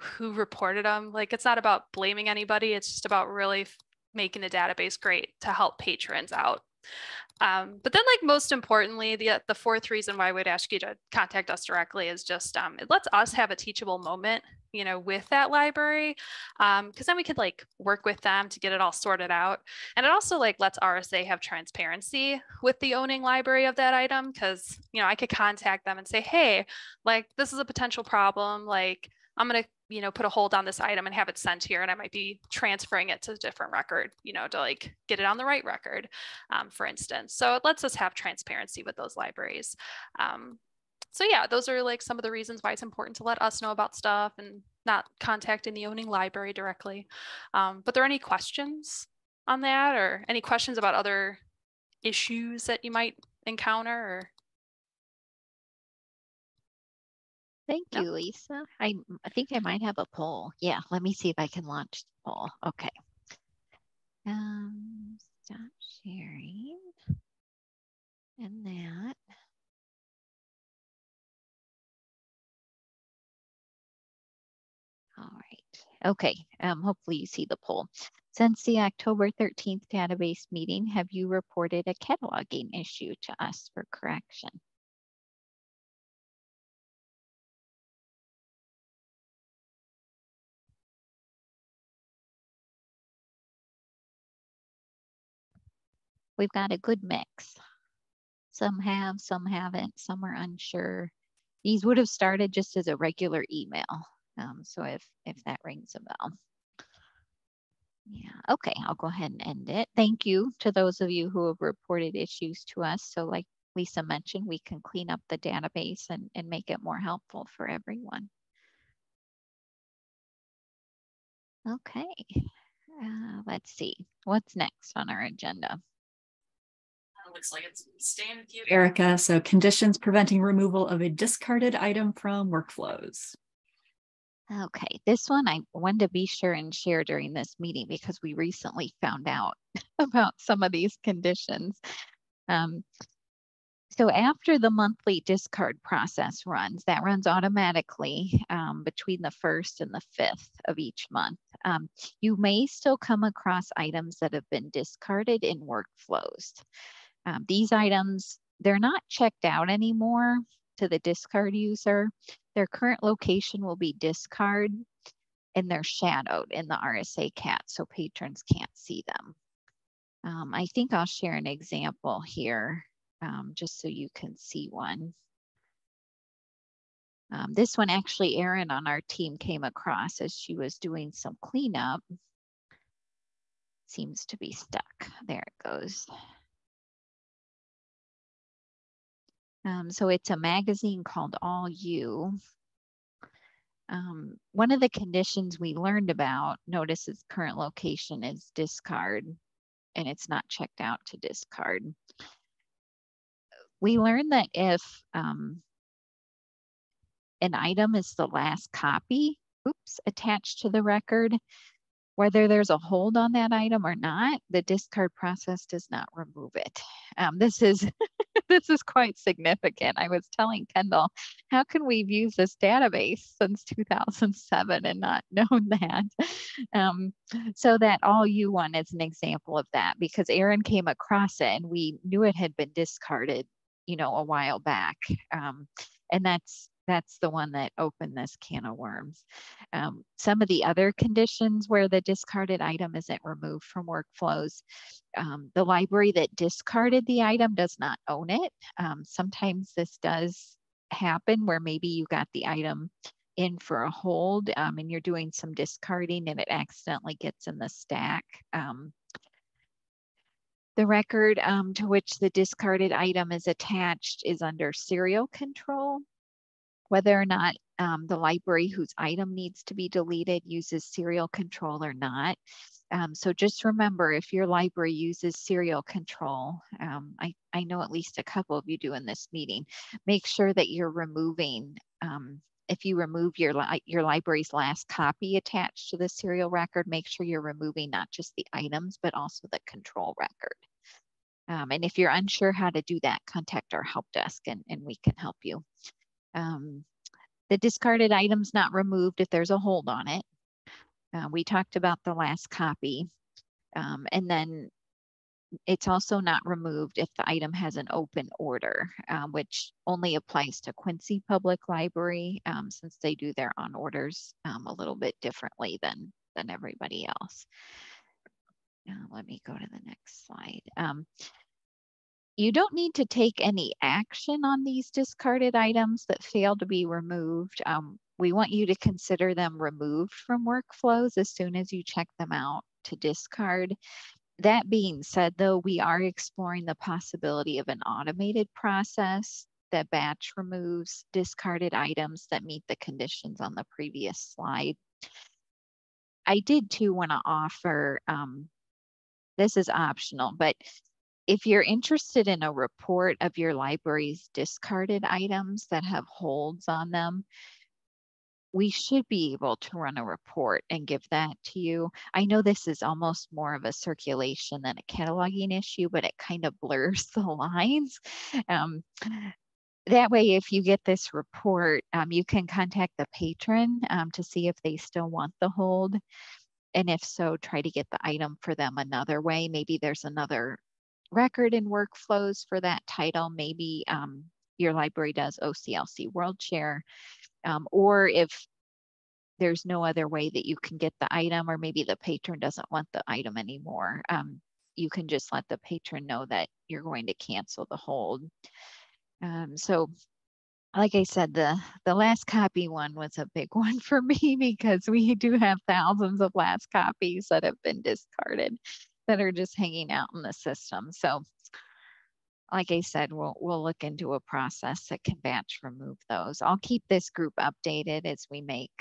who reported them. Like, it's not about blaming anybody. It's just about really making the database great to help patrons out. But then like most importantly, the 4th reason why I would ask you to contact us directly is just, it lets us have a teachable moment, with that library, because then we could like work with them to get it all sorted out. And it also like lets RSA have transparency with the owning library of that item, because, I could contact them and say, hey, like this is a potential problem. Like I'm going to, put a hold on this item and have it sent here. And I might be transferring it to a different record, to like get it on the right record, for instance. So it lets us have transparency with those libraries. So yeah, those are like some of the reasons why it's important to let us know about stuff and not contacting the owning library directly. But are there any questions on that, or any questions about other issues that you might encounter? Or... Thank you, Lisa. I think I might have a poll. Yeah, let me see if I can launch the poll. Okay. Stop sharing. And that. All right. Okay. Hopefully you see the poll. Since the October 13th database meeting, have you reported a cataloging issue to us for correction? We've got a good mix. Some have, some haven't, some are unsure. These would have started just as a regular email. So if that rings a bell. Yeah, okay, I'll go ahead and end it. Thank you to those of you who have reported issues to us. So like Lisa mentioned, we can clean up the database and make it more helpful for everyone. Okay, let's see, what's next on our agenda? Looks like it's staying with you, Erica. So conditions preventing removal of a discarded item from workflows. Okay, this one I wanted to be sure and share during this meeting because we recently found out about some of these conditions. So after the monthly discard process runs, that runs automatically between the 1st and the 5th of each month. You may still come across items that have been discarded in workflows. These items, they're not checked out anymore to the discard user. Their current location will be discard and they're shadowed in the RSA cat so patrons can't see them. I think I'll share an example here just so you can see one. This one actually Erin on our team came across as she was doing some cleanup. Seems to be stuck. There it goes. So it's a magazine called All You. One of the conditions we learned about, notice its current location is discard and it's not checked out to discard. We learned that if an item is the last copy, attached to the record, whether there's a hold on that item or not, the discard process does not remove it. This is this is quite significant. I was telling Kendall, how can we use this database since 2007 and not known that? So that All You one is an example of that because Erin came across it and we knew it had been discarded, you know, a while back. And that's the one that opened this can of worms. Some of the other conditions where the discarded item isn't removed from workflows, the library that discarded the item does not own it. Sometimes this does happen where maybe you got the item in for a hold and you're doing some discarding and it accidentally gets in the stack. The record to which the discarded item is attached is under serial control. Whether or not the library whose item needs to be deleted uses serial control or not. So just remember, if your library uses serial control, I know at least a couple of you do in this meeting, make sure that you're removing, if you remove your library's last copy attached to the serial record, make sure you're removing not just the items, but also the control record. And if you're unsure how to do that, contact our help desk and we can help you. The discarded item's not removed if there's a hold on it. We talked about the last copy. And then it's also not removed if the item has an open order, which only applies to Quincy Public Library since they do their on orders a little bit differently than everybody else. Let me go to the next slide. You don't need to take any action on these discarded items that fail to be removed. We want you to consider them removed from workflows as soon as you check them out to discard. That being said, though, we are exploring the possibility of an automated process that batch removes discarded items that meet the conditions on the previous slide. I did too want to offer, this is optional, but If you're interested in a report of your library's discarded items that have holds on them, we should be able to run a report and give that to you. I know this is almost more of a circulation than a cataloging issue, but it kind of blurs the lines. That way, if you get this report, you can contact the patron to see if they still want the hold. And if so, try to get the item for them another way. Maybe there's another record and workflows for that title. Maybe your library does OCLC World Share. Or if there's no other way that you can get the item, or maybe the patron doesn't want the item anymore, you can just let the patron know that you're going to cancel the hold. So like I said, the last copy one was a big one for me because we do have thousands of last copies that have been discarded that are just hanging out in the system. So like I said, we'll look into a process that can batch remove those. I'll keep this group updated as we make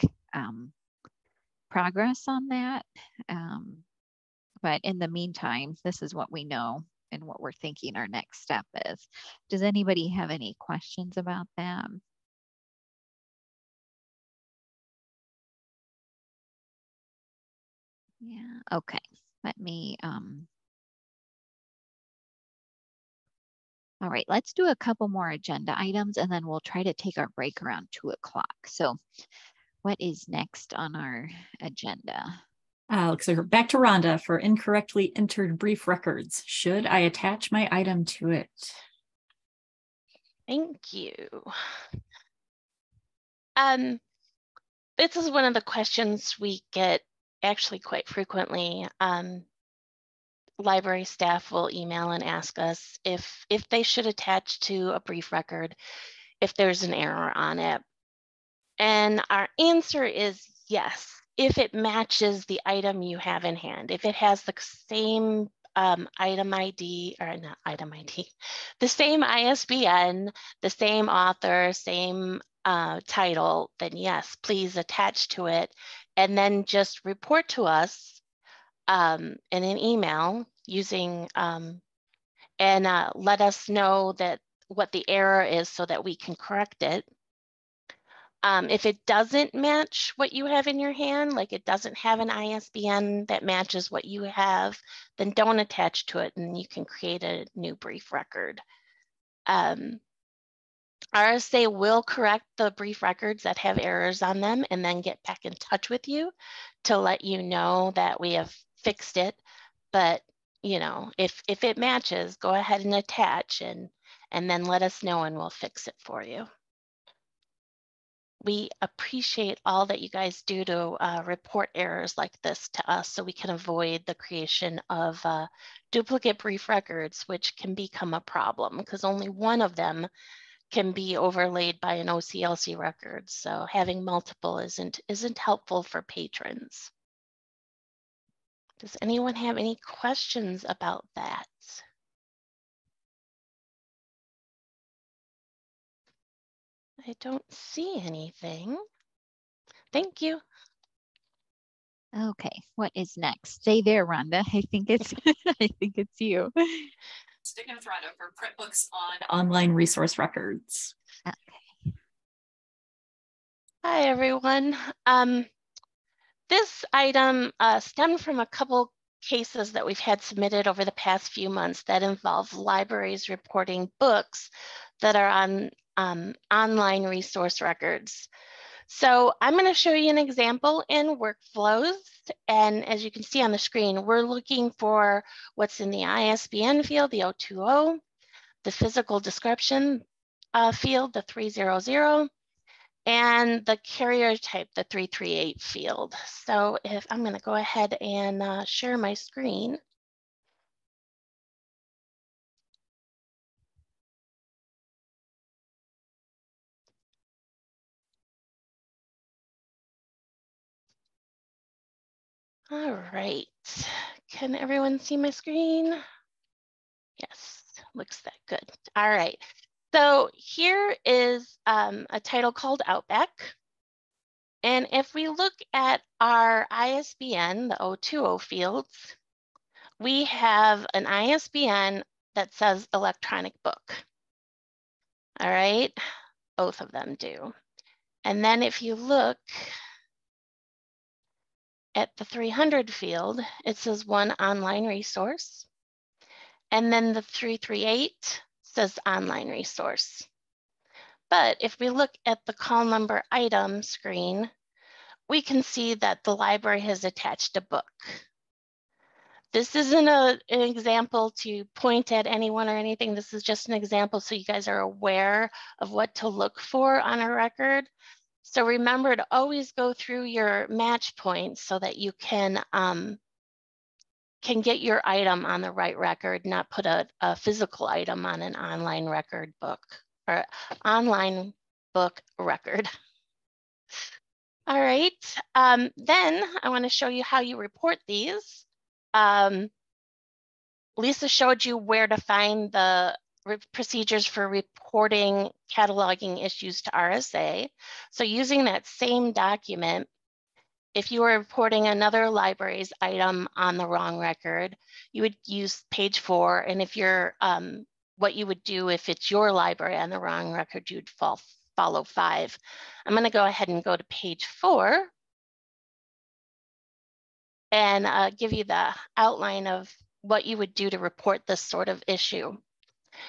progress on that. But in the meantime, this is what we know and what we're thinking our next step is. Does anybody have any questions about that? Yeah, okay. Let me, all right, let's do a couple more agenda items and then we'll try to take our break around 2 o'clock. So what is next on our agenda? Looks like we're back to Rhonda for incorrectly entered brief records. Should I attach my item to it? Thank you. This is one of the questions we get actually quite frequently. Library staff will email and ask us if they should attach to a brief record if there's an error on it. And our answer is yes, if it matches the item you have in hand. If it has the same item ID, or not item ID, the same ISBN, the same author, same title, then yes, please attach to it. And then just report to us in an email using, and let us know that what the error is so that we can correct it. If it doesn't match what you have in your hand, like it doesn't have an ISBN that matches what you have, then don't attach to it and you can create a new brief record. RSA will correct the brief records that have errors on them and then get back in touch with you to let you know that we have fixed it. But you know, if it matches, go ahead and attach and then let us know and we'll fix it for you. We appreciate all that you guys do to report errors like this to us so we can avoid the creation of duplicate brief records, which can become a problem because only one of them can be overlaid by an OCLC record. So having multiple isn't helpful for patrons. Does anyone have any questions about that? I don't see anything. Thank you. Okay, what is next? Stay there, Rhonda. I think it's I think it's you. Sticking with Rhonda for print books on online resource records. Okay. Hi, everyone. This item stemmed from a couple cases that we've had submitted over the past few months that involve libraries reporting books that are on online resource records. So I'm going to show you an example in workflows. And as you can see on the screen, we're looking for what's in the ISBN field, the 020, the physical description field, the 300, and the carrier type, the 338 field. So if I'm going to go ahead and share my screen. All right, can everyone see my screen? Yes, looks that good. All right, so here is a title called Outback. And if we look at our ISBN, the 020 fields, we have an ISBN that says electronic book. All right, both of them do. And then if you look at the 300 field, it says one online resource. And then the 338 says online resource. But if we look at the call number item screen, we can see that the library has attached a book. This isn't an example to point at anyone or anything. This is just an example so you guys are aware of what to look for on a record. So remember to always go through your match points so that you can get your item on the right record, not put a physical item on an online record book or online book record. All right, then I want to show you how you report these. Lisa showed you where to find the procedures for reporting cataloging issues to RSA. So using that same document, if you were reporting another library's item on the wrong record, you would use page 4. And if you're, what you would do if it's your library on the wrong record, you'd follow 5. I'm going to go ahead and go to page 4 and give you the outline of what you would do to report this sort of issue.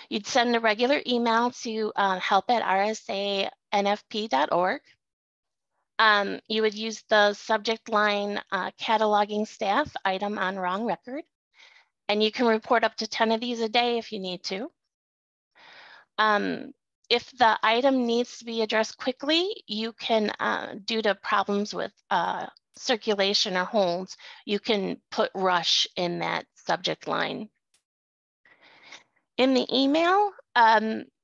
You'd send a regular email to help@rsanfp.org. You would use the subject line cataloging staff item on wrong record. And you can report up to 10 of these a day if you need to. If the item needs to be addressed quickly, you can, due to problems with circulation or holds, you can put rush in that subject line. In the email,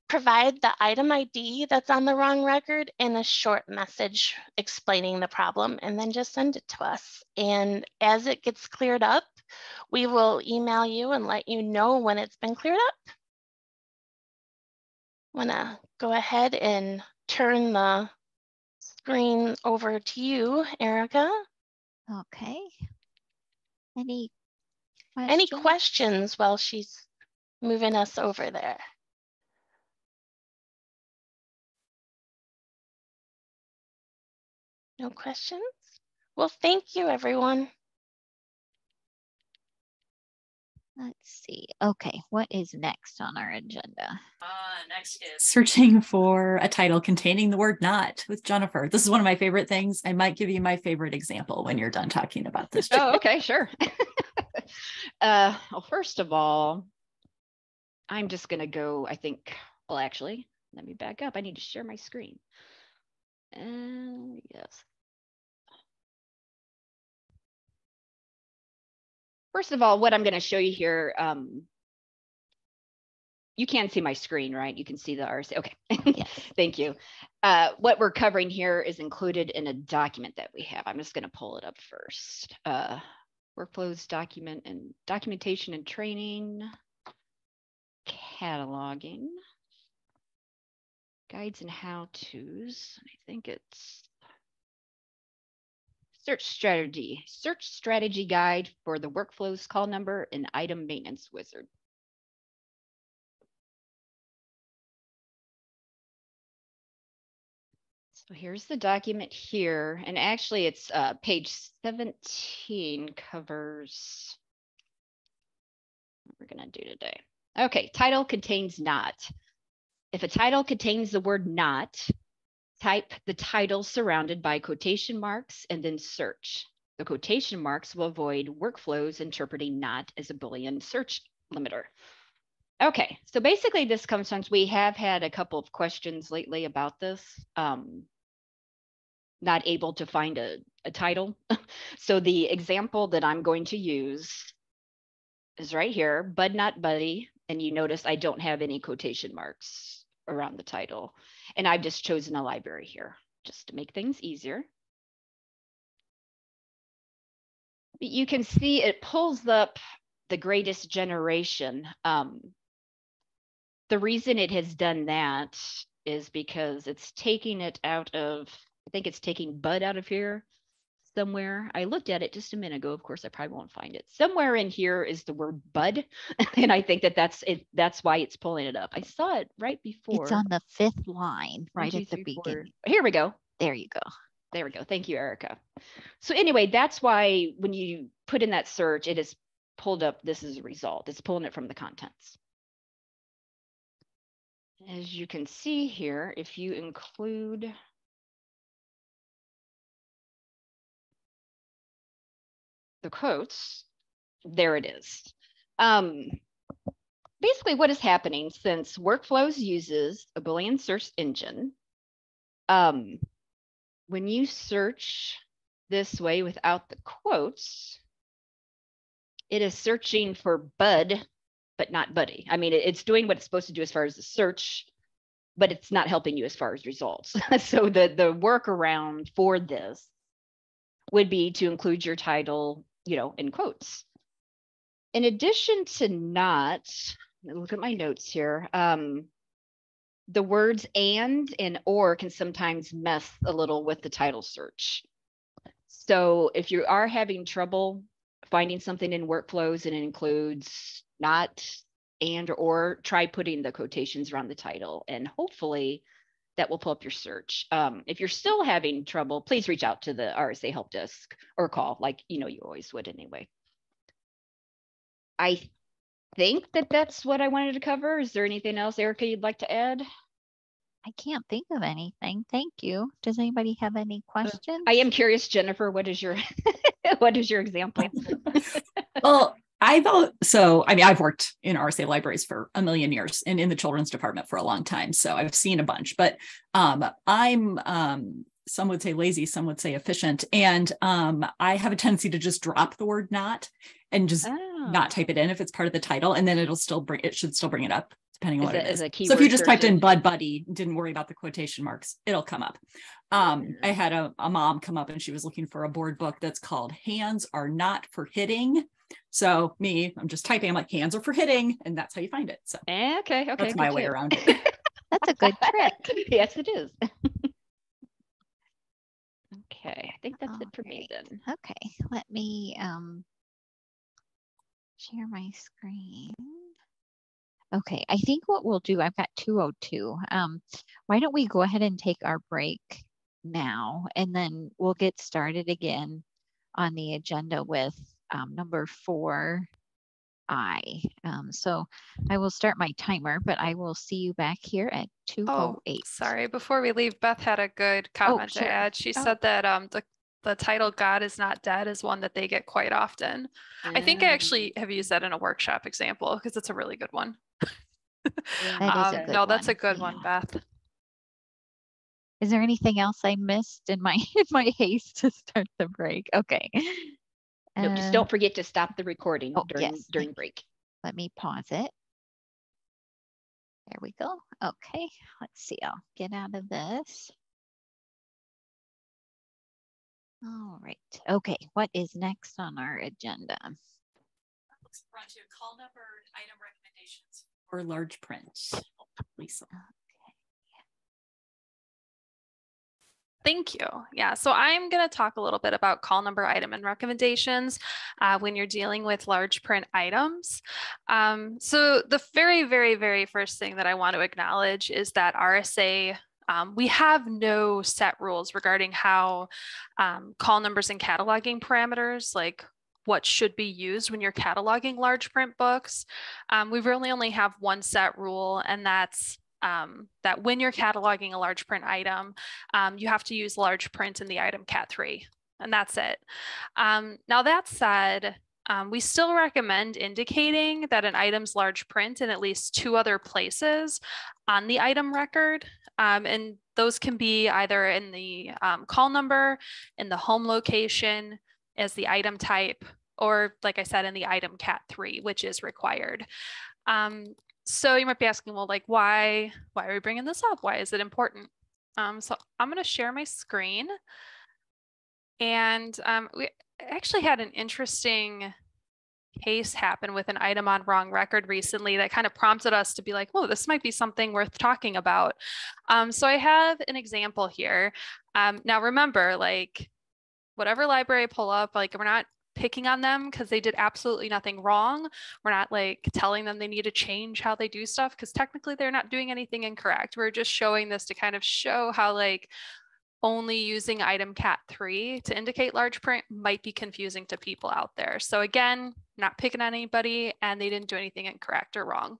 provide the item ID that's on the wrong record and a short message explaining the problem, and then just send it to us. And as it gets cleared up, we will email you and let you know when it's been cleared up. I want to go ahead and turn the screen over to you, Erica. Okay. Any questions? Any questions while she's moving us over there? No questions? Well, thank you, everyone. Let's see. Okay, what is next on our agenda? Next is searching for a title containing the word not with Jennifer. This is one of my favorite things. I might give you my favorite example when you're done talking about this. Oh, okay, sure. Well, first of all, I'm just going to go, I think, well, actually, let me back up. I need to share my screen. Yes. First of all, what I'm going to show you here, you can see my screen, right? You can see the RSA. Okay, yes. Thank you. What we're covering here is included in a document that we have. I'm just going to pull it up first. Workflows, documentation and training, cataloging, guides and how-tos. I think it's search strategy guide for the workflows call number and item maintenance wizard. So here's the document here, and actually it's page 17 covers what we're gonna do today. Okay, title contains not. If a title contains the word not, type the title surrounded by quotation marks and then search. The quotation marks will avoid workflows interpreting not as a Boolean search limiter. Okay, so basically this comes from, we have had a couple of questions lately about this. Not able to find a title. So the example that I'm going to use is right here, Bud Not Buddy. And you notice I don't have any quotation marks around the title. And I've just chosen a library here just to make things easier. But you can see it pulls up the greatest generation. The reason it has done that is because it's taking it out of, I think it's taking Bud out of here. somewhere. I looked at it just a minute ago. Of course, I probably won't find it. Somewhere in here is the word bud. And I think that that's it. That's why it's pulling it up. I saw it right before. It's on the 5th line, right 1, 2, at the 3, 4. beginning. Here we go. There you go. There we go. Thank you, Erica. So anyway, that's why when you put in that search, it is pulled up. This is a result. It's pulling it from the contents. As you can see here, if you include the quotes, there it is. Basically what is happening, since Workflows uses a Boolean search engine, when you search this way without the quotes, it is searching for bud, but not buddy. I mean, it's doing what it's supposed to do as far as the search, but it's not helping you as far as results. So the workaround for this would be to include your title, in quotes. In addition to not, look at my notes here. The words and or can sometimes mess a little with the title search. So if you are having trouble finding something in Workflows and it includes not and or, try putting the quotations around the title, and hopefully that will pull up your search. If you're still having trouble, please reach out to the RSA help desk or call, like you always would anyway. I think that that's what I wanted to cover. Is there anything else, Erica, you'd like to add? I can't think of anything. Thank you. Does anybody have any questions? I am curious, Jennifer, what is your what is your example? Well, I've worked in RSA libraries for a million years and in the children's department for a long time. So I've seen a bunch, but I'm some would say lazy, some would say efficient. And I have a tendency to just drop the word not and just not type it in if it's part of the title, and then it should still bring it up depending on what it is. So if you just typed in bud buddy, didn't worry about the quotation marks, it'll come up. I had a mom come up and she was looking for a board book that's called Hands Are Not for Hitting. So I'm just typing, I'm like, hands are for hitting, and that's how you find it. So okay, that's my way around it. That's a good trick. Yes, it is. Okay, I think that's it for me then. Okay, let me share my screen. Okay, I think what we'll do, I've got 2:02. Why don't we go ahead and take our break now, and then we'll get started again on the agenda with number 4I. So I will start my timer, but I will see you back here at 2:08. Oh, sorry. Before we leave, Beth had a good comment to add. She said that the title "God is Not Dead" is one that they get quite often. I think I actually have used that in a workshop example because it's a really good one. That's a good one, Beth. Is there anything else I missed in my haste to start the break? Okay. No, just don't forget to stop the recording during break. Let me pause it. There we go. Okay, let's see. I'll get out of this. All right. Okay, what is next on our agenda? We're on to call number item recommendations for large print. Lisa. Thank you. Yeah, so I'm going to talk a little bit about call number, item, and recommendations when you're dealing with large print items. So the very, very, very first thing that I want to acknowledge is that RSA, we have no set rules regarding how call numbers and cataloging parameters, like what should be used when you're cataloging large print books. We really only have one set rule, and that's that when you're cataloging a large print item, you have to use large print in the item cat 3, and that's it. Now that said, we still recommend indicating that an item's large print in at least 2 other places on the item record. And those can be either in the call number, in the home location, as the item type, or like I said, in the item cat 3, which is required. So you might be asking, well, like, why are we bringing this up? Why is it important? So I'm going to share my screen. And we actually had an interesting case happen with an item on wrong record recently that kind of prompted us to be like, oh, this might be something worth talking about. So I have an example here. Now remember, like, whatever library I pull up, like we're not picking on them because they did absolutely nothing wrong. We're not like telling them they need to change how they do stuff because technically they're not doing anything incorrect. We're just showing this to kind of show how like only using item cat 3 to indicate large print might be confusing to people out there. So again, not picking on anybody, and they didn't do anything incorrect or wrong.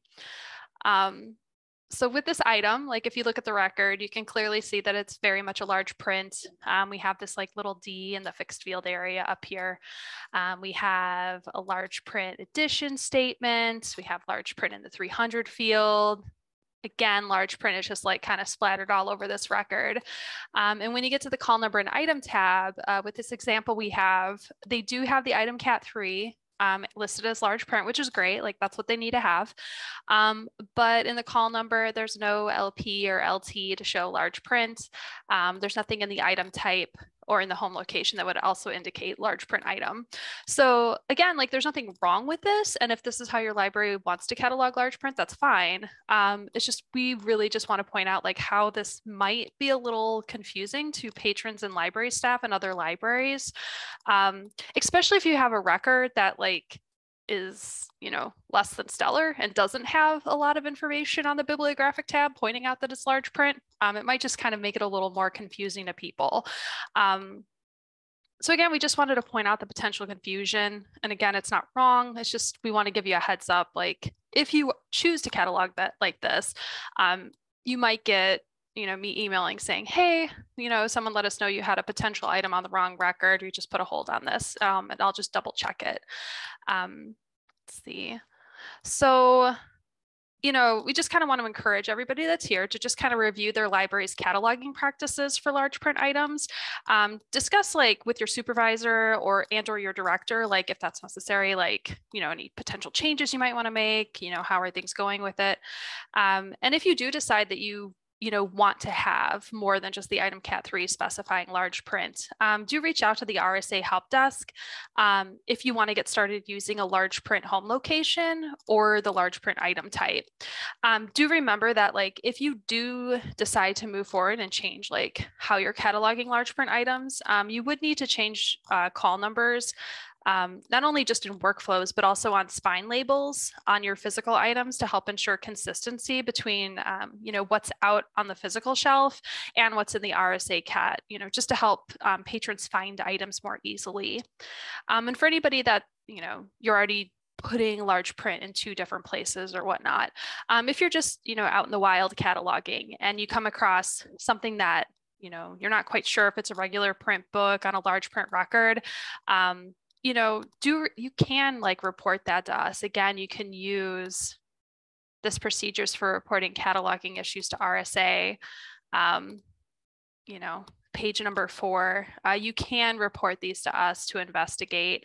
So with this item, like if you look at the record, you can clearly see that it's very much a large print. We have this like little D in the fixed field area up here. We have a large print edition statement. We have large print in the 300 field. Again, large print is just like kind of splattered all over this record. And when you get to the call number and item tab, with this example they do have the item cat 3 listed as large print, which is great. Like that's what they need to have. But in the call number, there's no LP or LT to show large print. There's nothing in the item type or in the home location that would also indicate large print item. So again, like there's nothing wrong with this. And if this is how your library wants to catalog large print, that's fine. It's just, we really just want to point out like how this might be a little confusing to patrons and library staff and other libraries, especially if you have a record that like is, you know, less than stellar and doesn't have a lot of information on the bibliographic tab pointing out that it's large print. It might just kind of make it a little more confusing to people. So again, we just wanted to point out the potential confusion. And again, it's not wrong. It's just, we want to give you a heads up. Like if you choose to catalog that like this, you might get, you know, me emailing saying, hey, you know, someone let us know you had a potential item on the wrong record. We just put a hold on this, and I'll just double check it. Let's see. So, you know, we just kind of want to encourage everybody that's here to just kind of review their library's cataloging practices for large print items. Discuss like with your supervisor or your director, like if that's necessary, like, you know, any potential changes you might want to make, you know, how are things going with it? And if you do decide that you want to have more than just the item cat 3 specifying large print, do reach out to the RSA help desk if you want to get started using a large print home location or the large print item type. Do remember that like if you do decide to move forward and change like how you're cataloging large print items, you would need to change call numbers. Not only just in workflows, but also on spine labels on your physical items to help ensure consistency between, you know, what's out on the physical shelf and what's in the RSA cat, you know, just to help patrons find items more easily. And for anybody that, you know, you're already putting large print in 2 different places or whatnot, if you're just, you know, out in the wild cataloging and you come across something that, you know, you're not quite sure if it's a regular print book on a large print record, you know, you can like report that to us. Again, you can use this procedures for reporting cataloging issues to RSA. You know, page number 4, you can report these to us to investigate,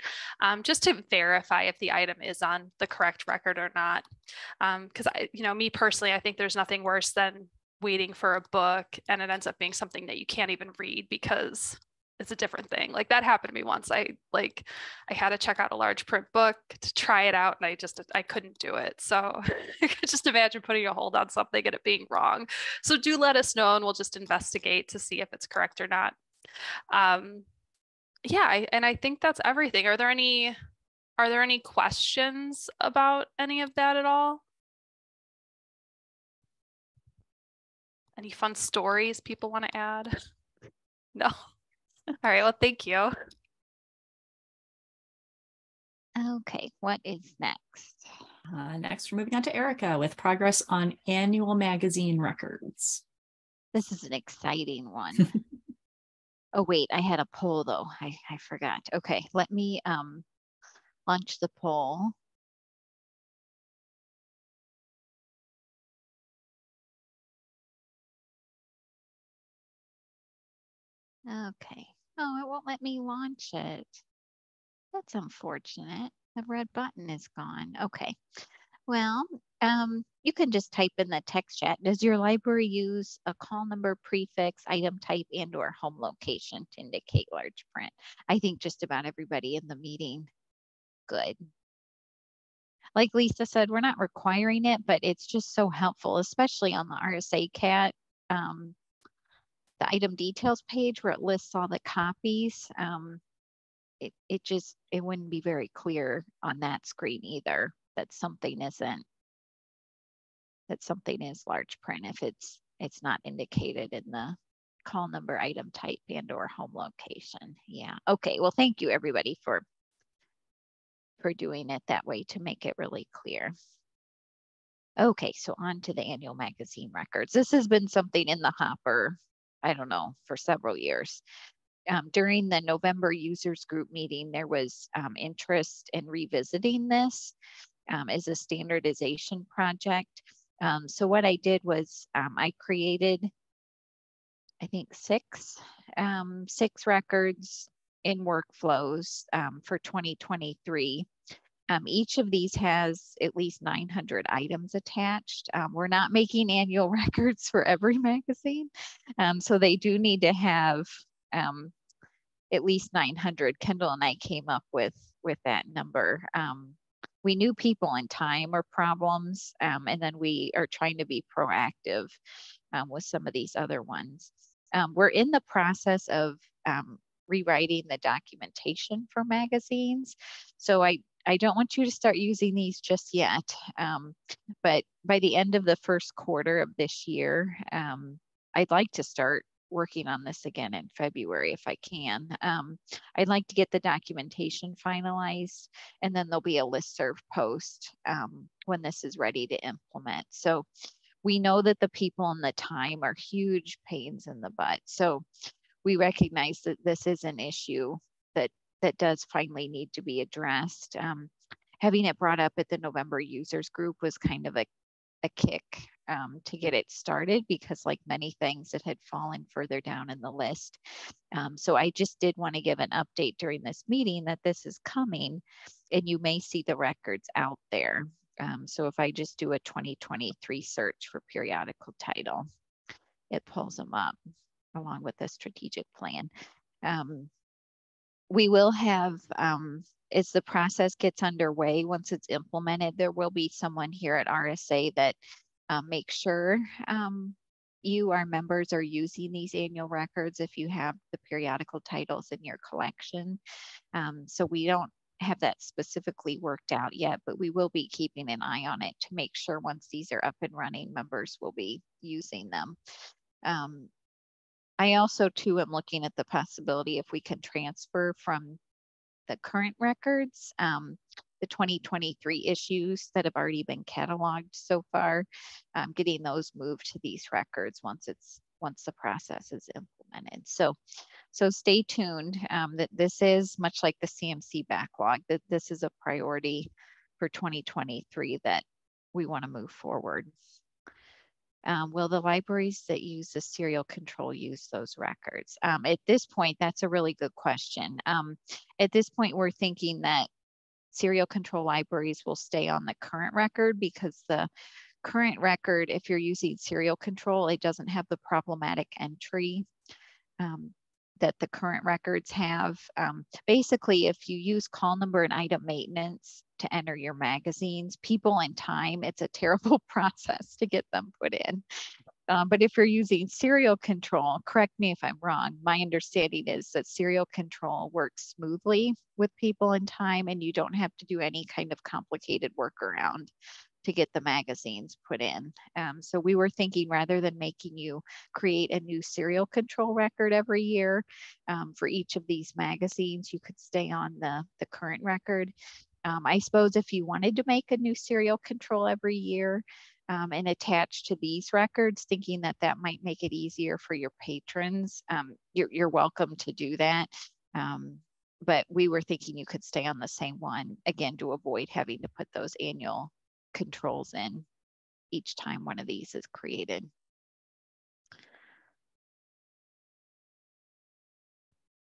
just to verify if the item is on the correct record or not. Because you know, me personally, I think there's nothing worse than waiting for a book and it ends up being something that you can't even read because it's a different thing. Like that happened to me once. I had to check out a large print book to try it out and I couldn't do it. So I could just imagine putting a hold on something and it being wrong. So do let us know and we'll just investigate to see if it's correct or not. Yeah, and I think that's everything. Are there any questions about any of that at all? Any fun stories people want to add? No. All right, well, thank you. Okay, what is next? Next, we're moving on to Erica with progress on annual magazine records. This is an exciting one. Oh, wait, I had a poll though. I forgot. Okay, let me launch the poll. Okay. Oh, it won't let me launch it. That's unfortunate. The red button is gone. Okay. Well, you can just type in the text chat. Does your library use a call number, prefix, item type, and or home location to indicate large print? I think just about everybody in the meeting. Good. Like Lisa said, we're not requiring it, but it's just so helpful, especially on the RSA CAT, the item details page where it lists all the copies. it wouldn't be very clear on that screen either that something is large print if it's not indicated in the call number, item type, and or home location. Yeah. Okay. Well, thank you everybody for doing it that way to make it really clear. Okay, so on to the annual magazine records. This has been something in the hopper, I don't know, for several years. During the November users group meeting, there was interest in revisiting this as a standardization project. So what I did was I created, I think, six records in workflows for 2023. Each of these has at least 900 items attached. We're not making annual records for every magazine, so they do need to have at least 900. Kendall and I came up with that number. We knew people and time are problems, and then we are trying to be proactive with some of these other ones. We're in the process of rewriting the documentation for magazines. So I don't want you to start using these just yet, but by the end of the first quarter of this year, I'd like to start working on this again in February if I can. I'd like to get the documentation finalized, and then there'll be a listserv post when this is ready to implement. So we know that the people and the time are huge pains in the butt. So we recognize that this is an issue that does finally need to be addressed. Having it brought up at the November users group was kind of a kick to get it started, because like many things, it had fallen further down in the list. So I just did want to give an update during this meeting that this is coming, and you may see the records out there. So if I just do a 2023 search for periodical title, it pulls them up along with the strategic plan. We will have, as the process gets underway, once it's implemented, there will be someone here at RSA that makes sure you, our members, are using these annual records if you have the periodical titles in your collection. So we don't have that specifically worked out yet, but we will be keeping an eye on it to make sure once these are up and running, members will be using them. I also too am looking at the possibility if we can transfer from the current records, the 2023 issues that have already been cataloged so far, getting those moved to these records once the process is implemented. So stay tuned. That this is much like the CMC backlog, that this is a priority for 2023 that we want to move forward. Will the libraries that use the serial control use those records? At this point, that's a really good question. At this point, we're thinking that serial control libraries will stay on the current record, because the current record, if you're using serial control, it doesn't have the problematic entry that the current records have. Basically, if you use call number and item maintenance to enter your magazines, people and time, it's a terrible process to get them put in. But if you're using serial control, correct me if I'm wrong, my understanding is that serial control works smoothly with people and time, and you don't have to do any kind of complicated workaround to get the magazines put in. So we were thinking, rather than making you create a new serial control record every year for each of these magazines, you could stay on the current record. I suppose if you wanted to make a new serial control every year and attach to these records, thinking that that might make it easier for your patrons, you're welcome to do that. But we were thinking you could stay on the same one, again, to avoid having to put those annual controls in each time one of these is created.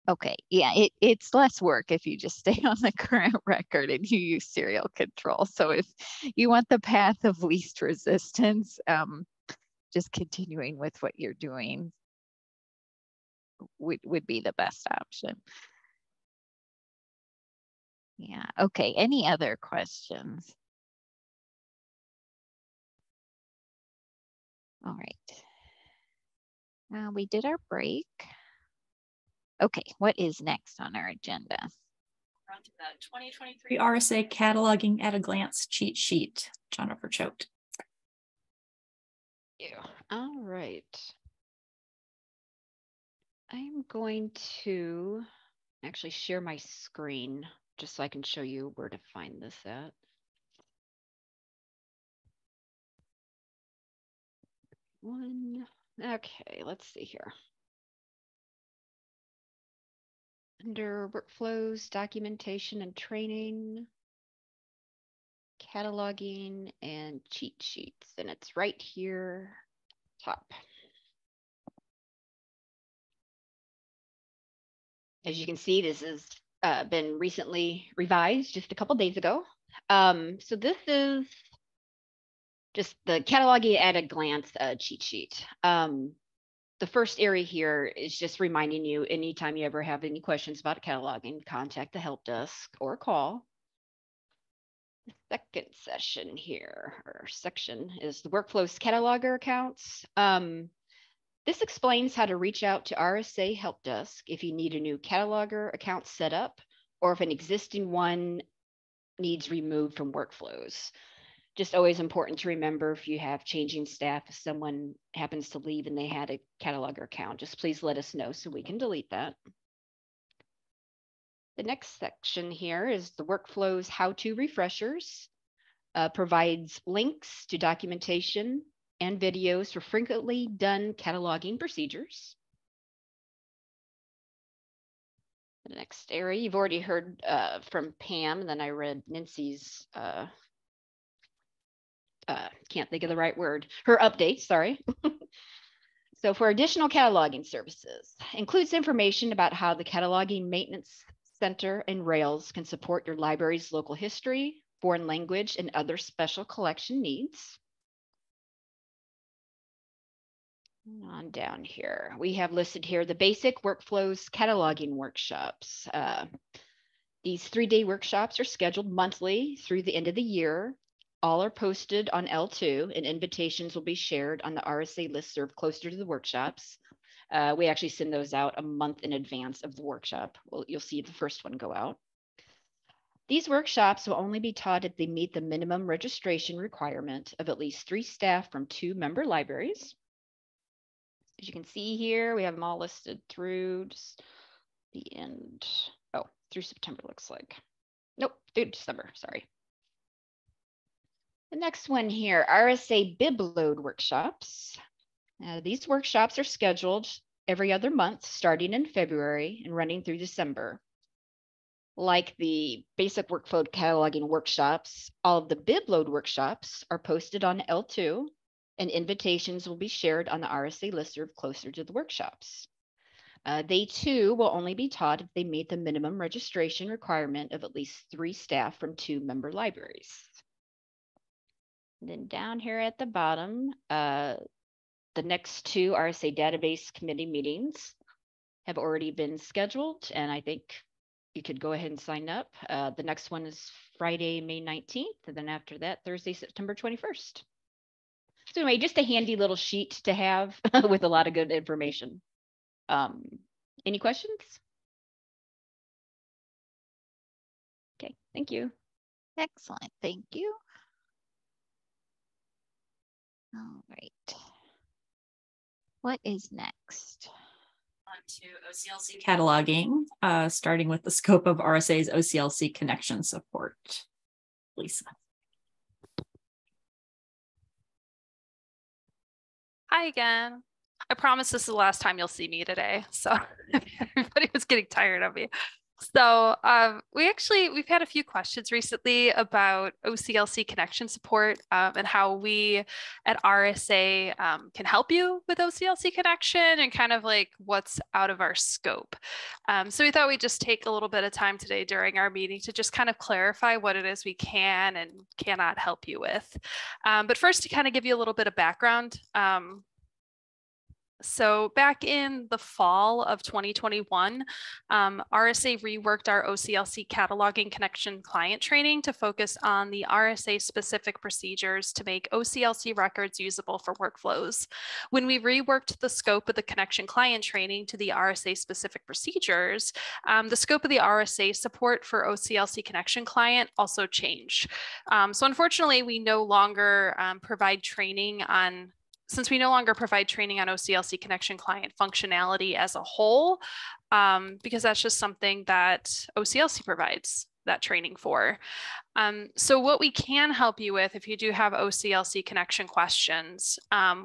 Okay, yeah, it's less work if you just stay on the current record and you use serial control. So if you want the path of least resistance, just continuing with what you're doing would be the best option. Yeah, okay, any other questions? All right, we did our break. Okay, what is next on our agenda? On to the 2023 RSA cataloging at a glance cheat sheet. Jennifer Choate. Thank you. All right. I'm going to actually share my screen just so I can show you where to find this at. Okay, let's see here. Under workflows, documentation and training, cataloging and cheat sheets, and it's right here top. As you can see, this has been recently revised just a couple days ago. So this is just the cataloging at a glance cheat sheet. The first area here is just reminding you anytime you ever have any questions about cataloging, contact the help desk or call. The second session here, or section, is the workflows cataloger accounts. This explains how to reach out to RSA help desk if you need a new cataloger account set up or if an existing one needs removed from workflows. Just always important to remember if you have changing staff, if someone happens to leave and they had a cataloger account, just please let us know so we can delete that. The next section here is the workflows how-to refreshers. Provides links to documentation and videos for frequently done cataloging procedures. The next area, you've already heard from Pam, and then I read Nancy's, can't think of the right word, her update, sorry. So for additional cataloging services, includes information about how the Cataloging Maintenance Center and Rails can support your library's local history, foreign language, and other special collection needs. On down here, we have listed here the basic workflows cataloging workshops. These 3-day workshops are scheduled monthly through the end of the year. All are posted on L2 and invitations will be shared on the RSA listserv closer to the workshops. We actually send those out a month in advance of the workshop. Well, you'll see the first one go out. These workshops will only be taught if they meet the minimum registration requirement of at least 3 staff from 2 member libraries. As you can see here, we have them all listed through just the end. Oh, through September looks like. Nope, through December, sorry. The next one here, RSA BibLoad workshops. These workshops are scheduled every other month, starting in February and running through December. Like the basic workflow cataloging workshops, all of the BibLoad workshops are posted on L2 and invitations will be shared on the RSA listserv closer to the workshops. They too will only be taught if they meet the minimum registration requirement of at least 3 staff from 2 member libraries. And then down here at the bottom, the next 2 RSA database committee meetings have already been scheduled, and I think you could go ahead and sign up. The next one is Friday, May 19th, and then after that, Thursday, September 21st. So anyway, just a handy little sheet to have with a lot of good information. Any questions? Okay, thank you. Excellent, thank you. All right. What is next? On to OCLC cataloging, starting with the scope of RSA's OCLC connection support. Lisa. Hi again. I promise this is the last time you'll see me today. So everybody was getting tired of me. So we've had a few questions recently about OCLC connection support and how we at RSA can help you with OCLC connection and kind of like what's out of our scope. So we thought we'd just take a little bit of time today during our meeting to just kind of clarify what it is we can and cannot help you with. But first, to kind of give you a little bit of background, So back in the fall of 2021, RSA reworked our OCLC cataloging connection client training to focus on the RSA specific procedures to make OCLC records usable for workflows. When we reworked the scope of the connection client training to the RSA specific procedures, the scope of the RSA support for OCLC connection client also changed. So unfortunately, we no longer provide training on Since we no longer provide training on OCLC connection client functionality as a whole, because that's just something that OCLC provides that training for. So what we can help you with if you do have OCLC connection questions,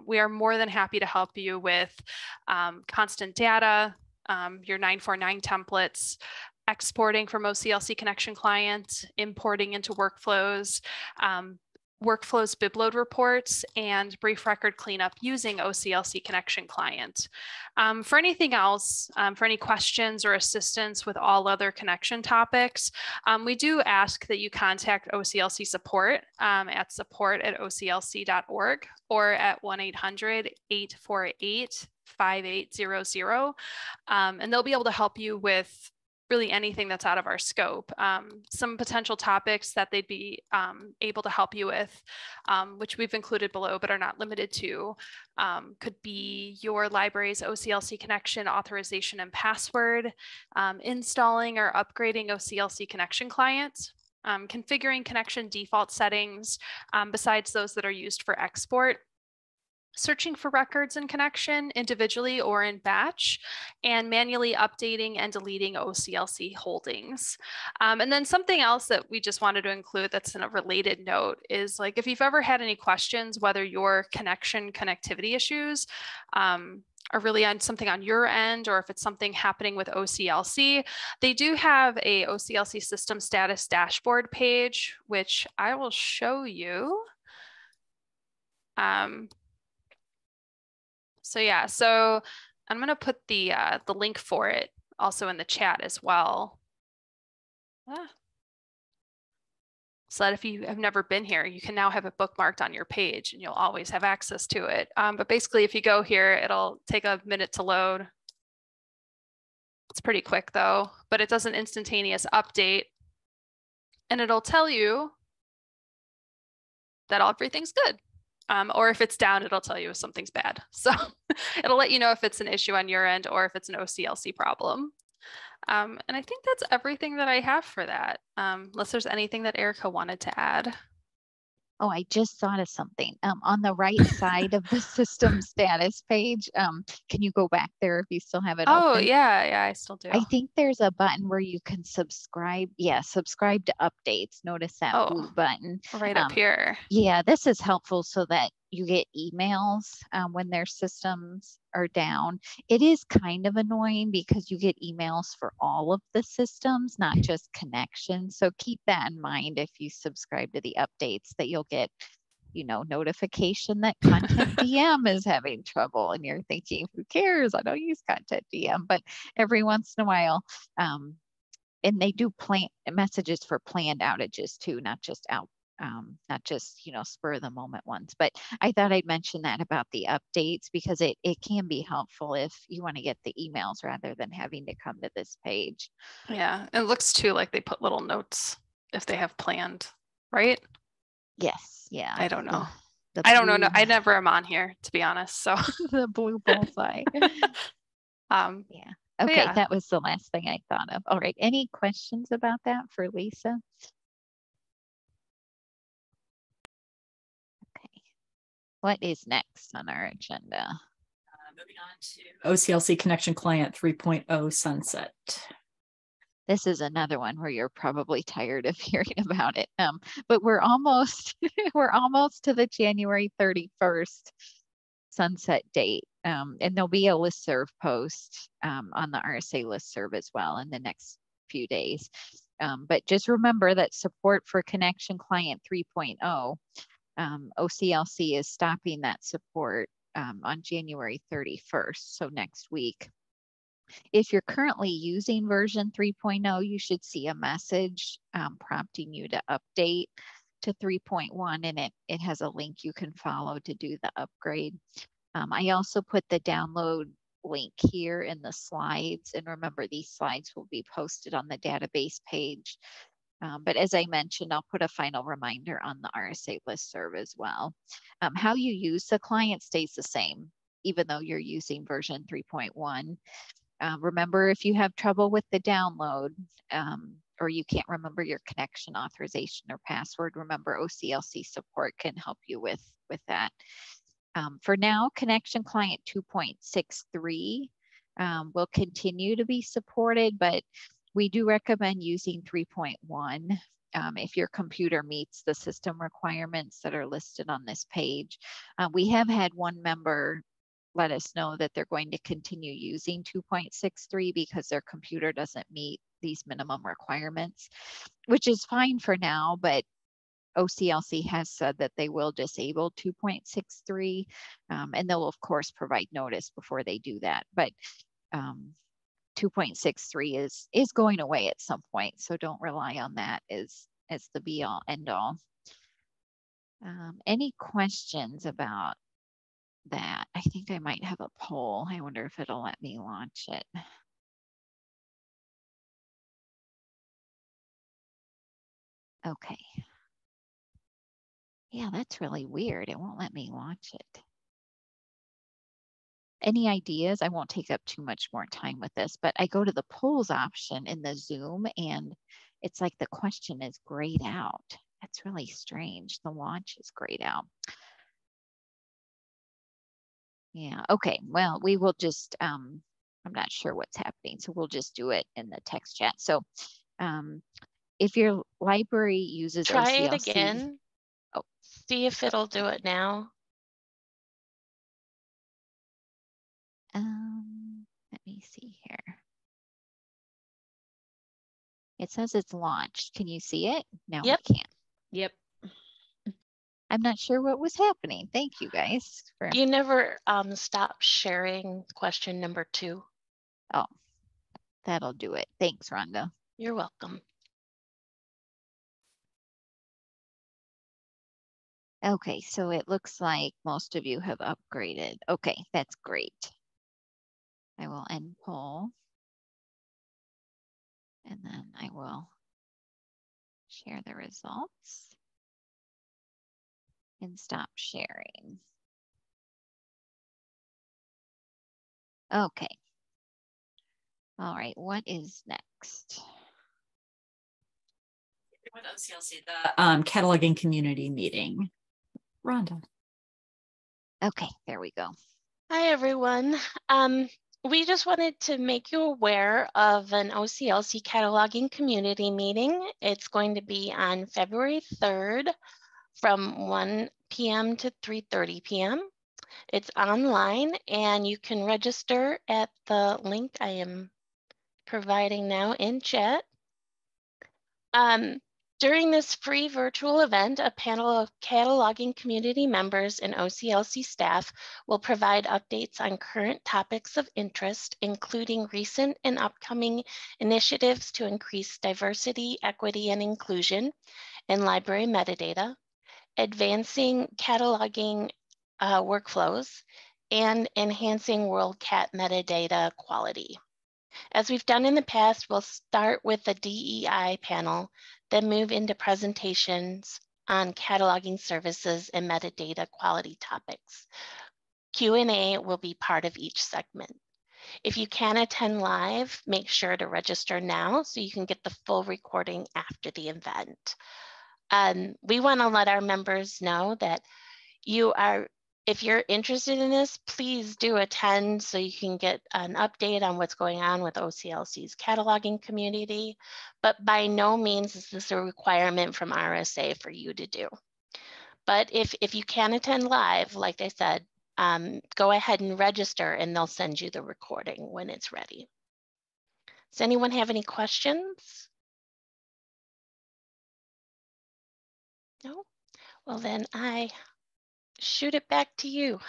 we are more than happy to help you with constant data, your 949 templates, exporting from OCLC connection client, importing into workflows, workflows bibload reports, and brief record cleanup using OCLC connection client. For anything else, for any questions or assistance with all other connection topics, we do ask that you contact OCLC support at support@oclc.org or at 1-800-848-5800. And they'll be able to help you with really anything that's out of our scope. Some potential topics that they'd be able to help you with, which we've included below but are not limited to, could be your library's OCLC connection authorization and password, installing or upgrading OCLC connection client, configuring connection default settings besides those that are used for export, searching for records in connection individually or in batch, and manually updating and deleting OCLC holdings. And then something else that we just wanted to include that's in a related note is, like, if you've ever had any questions, whether your connectivity issues are really on something on your end, or if it's something happening with OCLC, they do have a OCLC system status dashboard page, which I will show you. So yeah, so I'm going to put the link for it also in the chat as well. So that if you have never been here, you can now have it bookmarked on your page and you'll always have access to it. But basically, if you go here, it'll take a minute to load. It's pretty quick though, but it does an instantaneous update and it'll tell you that everything's good. Or if it's down, it'll tell you if something's bad. So it'll let you know if it's an issue on your end or if it's an OCLC problem. And I think that's everything that I have for that, unless there's anything that Erica wanted to add. Oh, I just thought of something. On the right side of the system status page, can you go back there if you still have it Oh, open? yeah, I still do. I think there's a button where you can subscribe. Yeah, subscribe to updates. Notice that blue button. Right up here. Yeah, this is helpful so that you get emails when their systems are down. It is kind of annoying because you get emails for all of the systems, not just connections. So keep that in mind if you subscribe to the updates, that you'll get, you know, notification that Content DM is having trouble, and you're thinking, who cares? I don't use Content DM, but every once in a while, and they do messages for planned outages too, not just you know, spur of the moment ones. But I thought I'd mention that about the updates because it can be helpful if you want to get the emails rather than having to come to this page. Yeah, it looks too like they put little notes if they have planned, right? Yes, yeah. I don't know. I don't know. No, I never am on here, to be honest. So the blue bullseye. Yeah. Okay, yeah. That was the last thing I thought of. All right, any questions about that for Lisa? Okay, what is next on our agenda? Moving on to OCLC Connection Client 3.0 sunset. This is another one where you're probably tired of hearing about it, but we're almost to the January 31st sunset date, and there'll be a listserv post on the RSA listserv as well in the next few days. But just remember that support for Connection Client 3.0, OCLC is stopping that support on January 31st, so next week. If you're currently using version 3.0, you should see a message prompting you to update to 3.1, and it has a link you can follow to do the upgrade. I also put the download link here in the slides. And remember, these slides will be posted on the database page. But as I mentioned, I'll put a final reminder on the RSA listserv as well. How you use the client stays the same, even though you're using version 3.1. Remember, if you have trouble with the download or you can't remember your connection authorization or password, remember OCLC support can help you with that. For now, connection client 2.63 will continue to be supported, but we do recommend using 3.1 if your computer meets the system requirements that are listed on this page. We have had one member let us know that they're going to continue using 2.63 because their computer doesn't meet these minimum requirements, which is fine for now, but OCLC has said that they will disable 2.63 and they'll of course provide notice before they do that. But 2.63 is going away at some point, so don't rely on that as the be all end all. Any questions about that? I think I might have a poll. I wonder if it'll let me launch it. Okay. Yeah, that's really weird. It won't let me launch it. Any ideas? I won't take up too much more time with this, but I go to the polls option in the Zoom and it's like the question is grayed out. That's really strange. The launch is grayed out. Yeah, okay. Well, we will just, I'm not sure what's happening, so we'll just do it in the text chat. So if your library uses Try OCLC, it again. Oh. See if it'll do it now. Let me see here. It says it's launched. Can you see it? No, Yep. we can't. Yep. I'm not sure what was happening. Thank you guys. You never stop sharing question number 2. Oh, that'll do it. Thanks, Rhonda. You're welcome. Okay, so it looks like most of you have upgraded. Okay, that's great. I will end poll. And then I will share the results and stop sharing. Okay. All right, what is next? With OCLC, the cataloging community meeting. Rhonda. Okay, there we go. Hi, everyone. We just wanted to make you aware of an OCLC cataloging community meeting. It's going to be on February 3rd from 1 p.m. to 3:30 p.m. It's online and you can register at the link I am providing now in chat. During this free virtual event, a panel of cataloging community members and OCLC staff will provide updates on current topics of interest, including recent and upcoming initiatives to increase diversity, equity, and inclusion in library metadata, advancing cataloging workflows, and enhancing WorldCat metadata quality. As we've done in the past, we'll start with the DEI panel, then move into presentations on cataloging services and metadata quality topics. Q&A will be part of each segment. If you can attend live, make sure to register now so you can get the full recording after the event. We want to let our members know that if you're interested in this, please do attend so you can get an update on what's going on with OCLC's cataloging community. But by no means is this a requirement from RSA for you to do. But if you can attend live, like I said, go ahead and register and they'll send you the recording when it's ready. Does anyone have any questions? No? Well, then I shoot it back to you.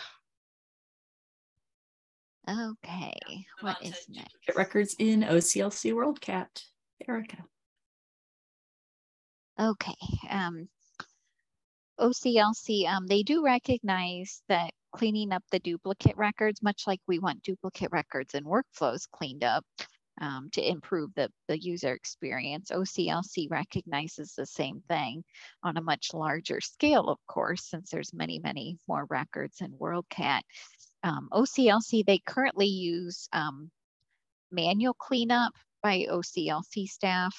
Okay, what is next? Records in OCLC WorldCat. Erica. Okay, OCLC, they do recognize that cleaning up the duplicate records, much like we want duplicate records and workflows cleaned up to improve the user experience. OCLC recognizes the same thing on a much larger scale, of course, since there's many, many more records in WorldCat. OCLC, they currently use manual cleanup by OCLC staff,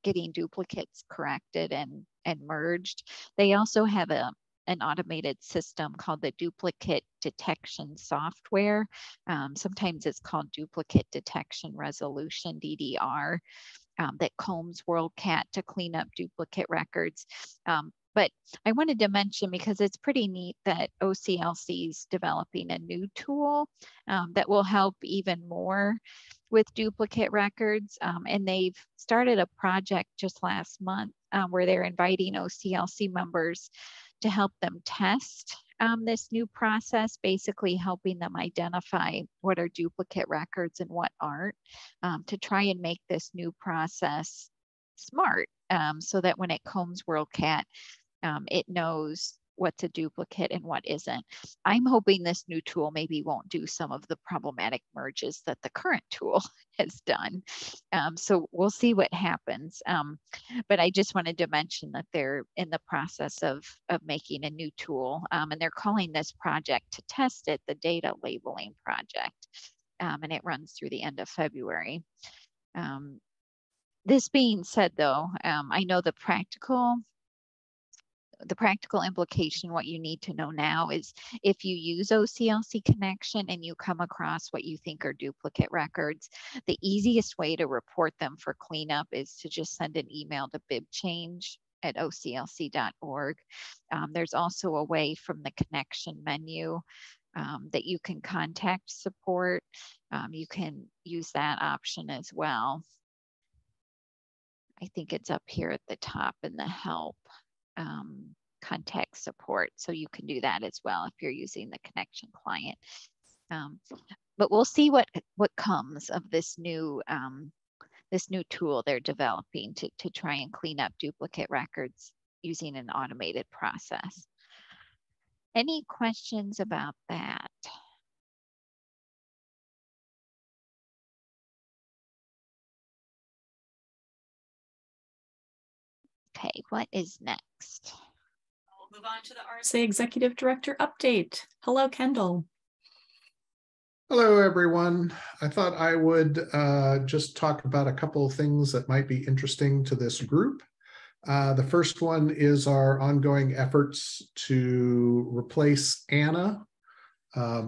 getting duplicates corrected and merged. They also have an automated system called the duplicate detection software. Sometimes it's called duplicate detection resolution, DDR, that combs WorldCat to clean up duplicate records. But I wanted to mention, because it's pretty neat, that OCLC is developing a new tool that will help even more with duplicate records. And they've started a project just last month where they're inviting OCLC members to help them test this new process, basically helping them identify what are duplicate records and what aren't, to try and make this new process smart, so that when it combs WorldCat, it knows what's a duplicate and what isn't. I'm hoping this new tool maybe won't do some of the problematic merges that the current tool has done. So we'll see what happens. But I just wanted to mention that they're in the process of making a new tool, and they're calling this project to test it the data labeling project. And it runs through the end of February. This being said, though, I know the practical implication, what you need to know now is, if you use OCLC Connection and you come across what you think are duplicate records, the easiest way to report them for cleanup is to just send an email to bibchange@oclc.org. There's also a way from the connection menu that you can contact support. You can use that option as well. I think it's up here at the top in the help. Contact support, so you can do that as well if you're using the connection client. But we'll see what comes of this new tool they're developing to try and clean up duplicate records using an automated process. Any questions about that? Okay, what is next? We'll move on to the RSA Executive Director update. Hello, Kendall. Hello, everyone. I thought I would just talk about a couple of things that might be interesting to this group. The first one is our ongoing efforts to replace Anna. I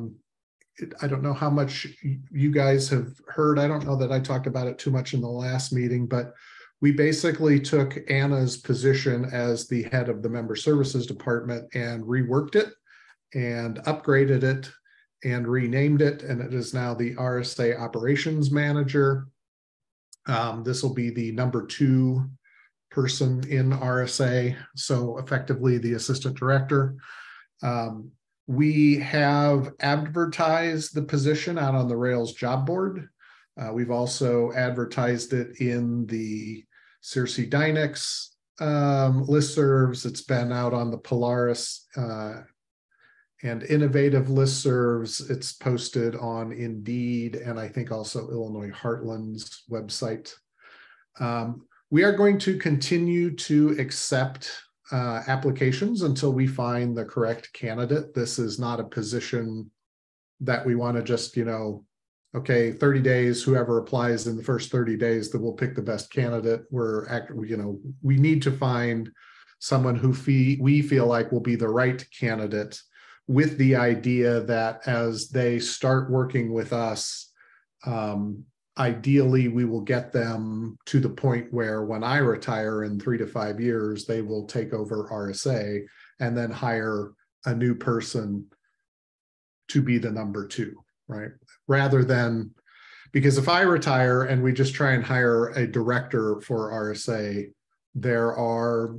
don't know how much you guys have heard. I don't know that I talked about it too much in the last meeting, but we basically took Anna's position as the head of the Member Services Department and reworked it and upgraded it and renamed it, and it is now the RSA Operations Manager. This will be the number 2 person in RSA, so effectively the Assistant Director. We have advertised the position out on the Rails job board. We've also advertised it in the Circe Dynex listservs. It's been out on the Polaris and Innovative listservs. It's posted on Indeed and I think also Illinois Heartland's website. We are going to continue to accept applications until we find the correct candidate. This is not a position that we want to just, okay, 30 days, whoever applies in the first 30 days, that we'll pick the best candidate. We need to find someone who we feel like will be the right candidate, with the idea that as they start working with us, ideally we will get them to the point where when I retire in 3 to 5 years, they will take over RSA and then hire a new person to be the number 2, right? Rather than, because if I retire and we just try and hire a director for RSA, there are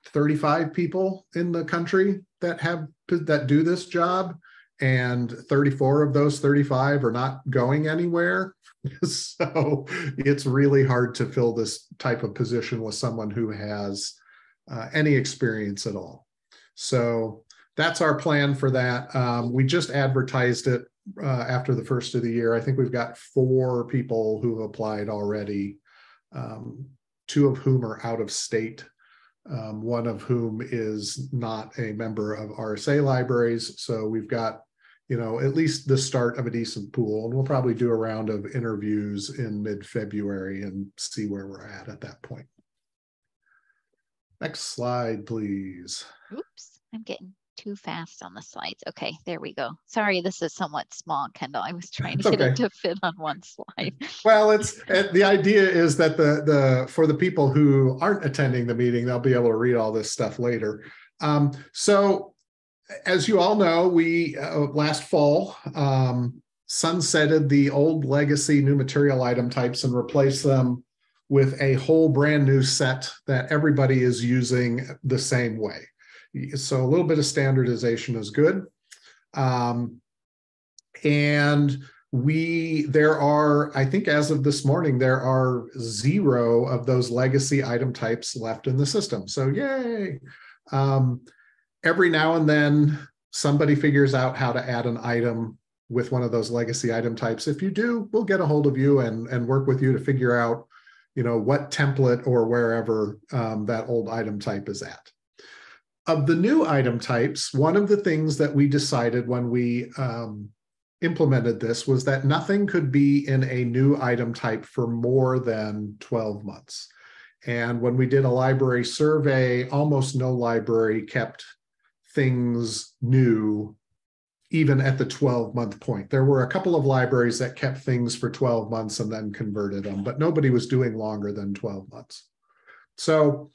35 people in the country that do this job, and 34 of those 35 are not going anywhere. So it's really hard to fill this type of position with someone who has any experience at all. So that's our plan for that. We just advertised it after the first of the year. I think we've got 4 people who have applied already, 2 of whom are out of state, one of whom is not a member of RSA libraries. So we've got, at least the start of a decent pool, and we'll probably do a round of interviews in mid-February and see where we're at that point. Next slide, please. Oops, I'm getting too fast on the slides. Okay, there we go. Sorry, this is somewhat small, Kendall. I was trying to get it to fit on one slide. Well, the idea is that for the people who aren't attending the meeting, they'll be able to read all this stuff later. So as you all know, we last fall sunsetted the old legacy new material item types and replaced them with a whole brand new set that everybody is using the same way. So a little bit of standardization is good. And there are, I think as of this morning, there are 0 of those legacy item types left in the system. So yay. Every now and then somebody figures out how to add an item with one of those legacy item types. If you do, we'll get a hold of you and work with you to figure out, what template or wherever that old item type is at. Of the new item types, one of the things that we decided when we implemented this was that nothing could be in a new item type for more than 12 months. And when we did a library survey, almost no library kept things new even at the 12-month point. There were a couple of libraries that kept things for 12 months and then converted them, but nobody was doing longer than 12 months. So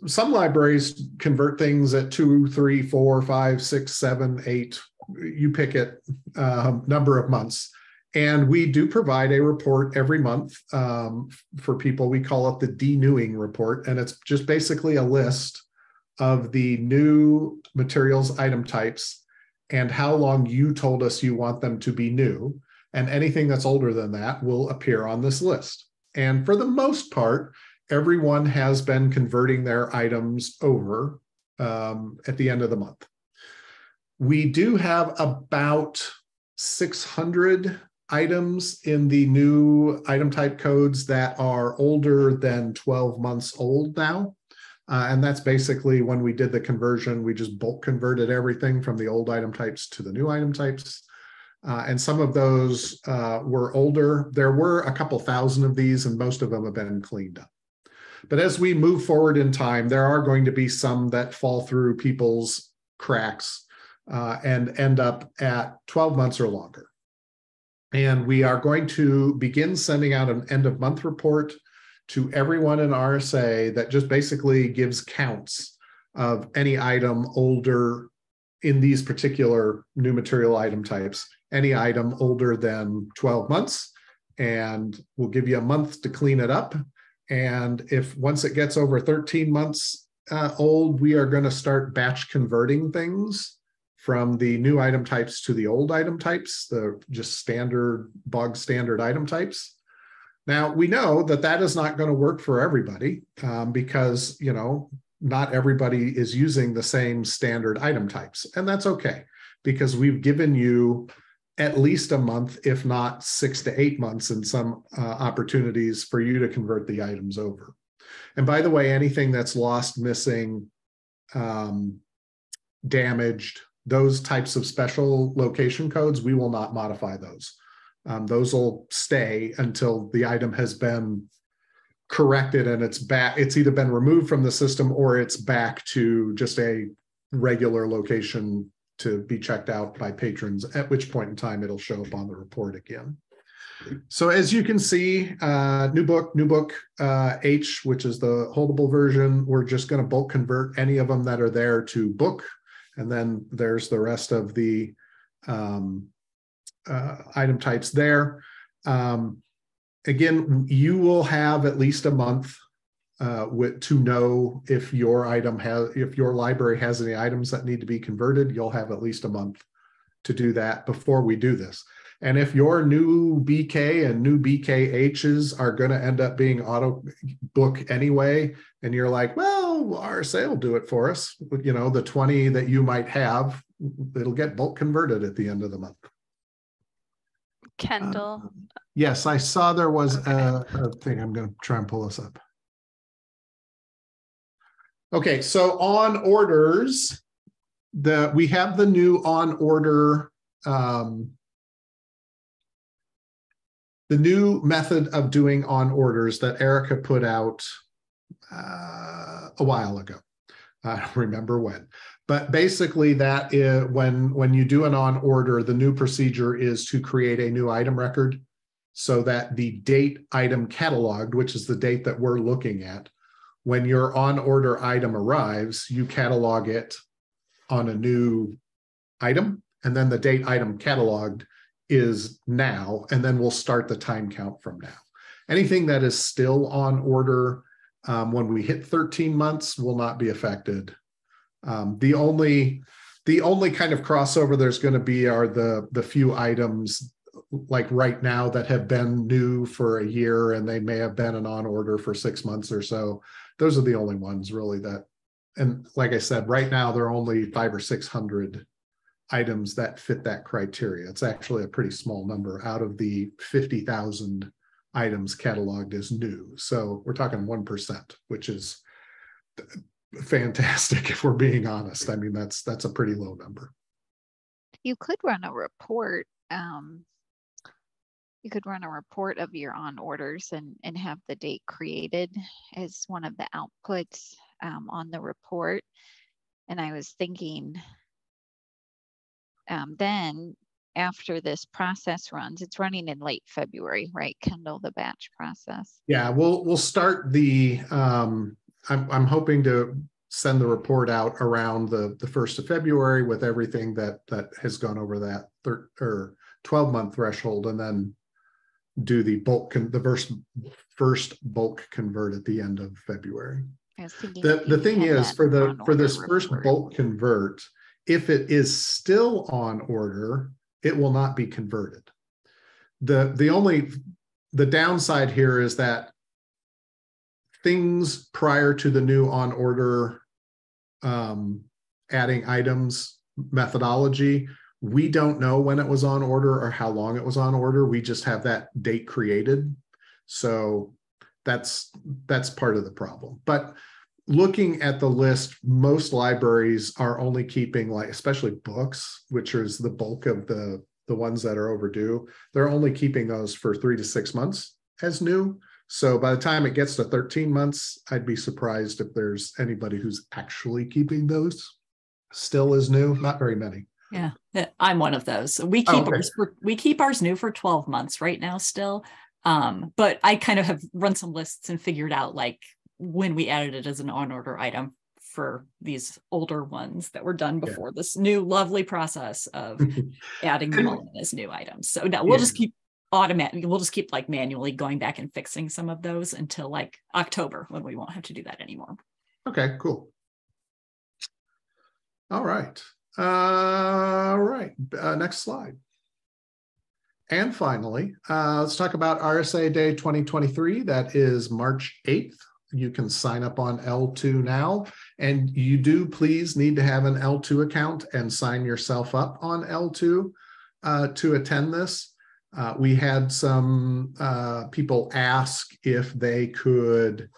some libraries convert things at 2, 3, 4, 5, 6, 7, 8, you pick it, number of months. And we do provide a report every month for people. We call it the denewing report. And it's just basically a list of the new materials item types and how long you told us you want them to be new. And anything that's older than that will appear on this list. And for the most part, everyone has been converting their items over at the end of the month. We do have about 600 items in the new item type codes that are older than 12 months old now. And that's basically when we did the conversion, we just bulk converted everything from the old item types to the new item types. And some of those were older. There were a couple thousand of these, and most of them have been cleaned up. But as we move forward in time, there are going to be some that fall through people's cracks and end up at 12 months or longer. And we are going to begin sending out an end of month report to everyone in RSA that just basically gives counts of any item older in these particular new material item types, any item older than 12 months, and we'll give you a month to clean it up. And if once it gets over 13 months old, we are going to start batch converting things from the new item types to the old item types, the just standard, bog standard item types. Now, we know that that is not going to work for everybody because, not everybody is using the same standard item types. And that's okay, because we've given you at least a month, if not 6 to 8 months in some opportunities for you to convert the items over. And by the way, anything that's lost, missing, damaged, those types of special location codes, we will not modify those. Those will stay until the item has been corrected and it's back. It's either been removed from the system or it's back to just a regular location to be checked out by patrons, at which point in time it'll show up on the report again. So as you can see, new book H, which is the holdable version, we're just going to bulk convert any of them that are there to book. And then there's the rest of the item types there. Again, you will have at least a month to know if your library has any items that need to be converted. You'll have at least a month to do that before we do this. And if your new BK and new BKHs are going to end up being auto book anyway, and you're like, well, RSA will do it for us, you know, the 20 that you might have, it'll get bulk converted at the end of the month. Kendall. Yes, I saw there was Okay. a thing. I'm going to try and pull this up. Okay, so on orders, we have the new on order, the new method of doing on orders that Erica put out a while ago. I don't remember when, but basically that is when you do an on order, the new procedure is to create a new item record so that the date item cataloged, which is the date that we're looking at, when your on order item arrives, you catalog it on a new item, and then the date item cataloged is now, and then we'll start the time count from now. Anything that is still on order when we hit 13 months will not be affected. The only kind of crossover there's going to be are the few items like right now that have been new for a year and they may have been an on order for 6 months or so. Those are the only ones really that, and like I said, right now there are only 500 or 600 items that fit that criteria. It's actually a pretty small number out of the 50,000 items cataloged as new. So we're talking 1%, which is fantastic if we're being honest. I mean, that's a pretty low number. You could run a report. You could run a report of your on orders and have the date created as one of the outputs on the report. And I was thinking then after this process runs, it's running in late February, right, Kendall, the batch process? Yeah, we'll start the, I'm hoping to send the report out around the 1st of February with everything that has gone over that 12-month threshold, and then do the bulk, the first bulk convert at the end of February. The thing is, for this first bulk convert, if it is still on order, it will not be converted. The downside here is that things prior to the new on order adding items methodology, we don't know when it was on order or how long it was on order. We just have that date created. So that's part of the problem. But looking at the list, most libraries are only keeping, like, especially books, which is the bulk of the ones that are overdue. They're only keeping those for 3 to 6 months as new. So by the time it gets to 13 months, I'd be surprised if there's anybody who's actually keeping those still as new. Not very many. Yeah, I'm one of those. We keep ours new for 12 months right now still. But I kind of have run some lists and figured out like when we added it as an on order item for these older ones that were done before this new lovely process of adding them all as new items. So now we'll just keep like manually going back and fixing some of those until like October, when we won't have to do that anymore. Okay, cool. All right. Next slide. And finally, let's talk about RSA Day 2023. That is March 8th. You can sign up on L2 now, and you do please need to have an L2 account and sign yourself up on L2 to attend this. We had some people ask if they could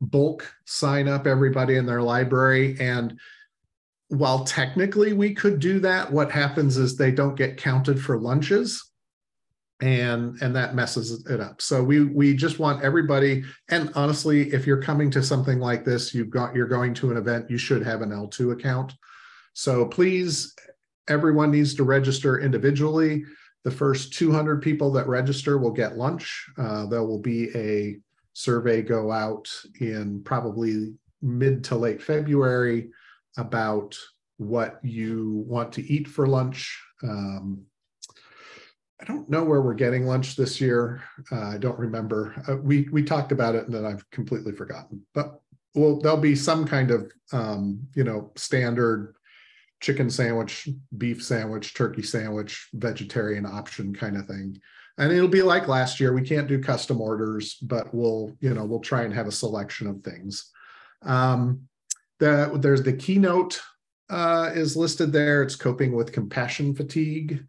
bulk sign up everybody in their library, and while technically we could do that, what happens is they don't get counted for lunches, and that messes it up. So we just want everybody, and honestly, if you're coming to something like this, you're going to an event, you should have an L2 account. So please, everyone needs to register individually. The first 200 people that register will get lunch. There will be a survey go out in probably mid to late February about what you want to eat for lunch. I don't know where we're getting lunch this year. I don't remember. We talked about it and then I've completely forgotten. But there'll be some kind of standard chicken sandwich, beef sandwich, turkey sandwich, vegetarian option kind of thing. And it'll be like last year. We can't do custom orders, but we'll try and have a selection of things. There's the keynote is listed there. It's coping with compassion fatigue.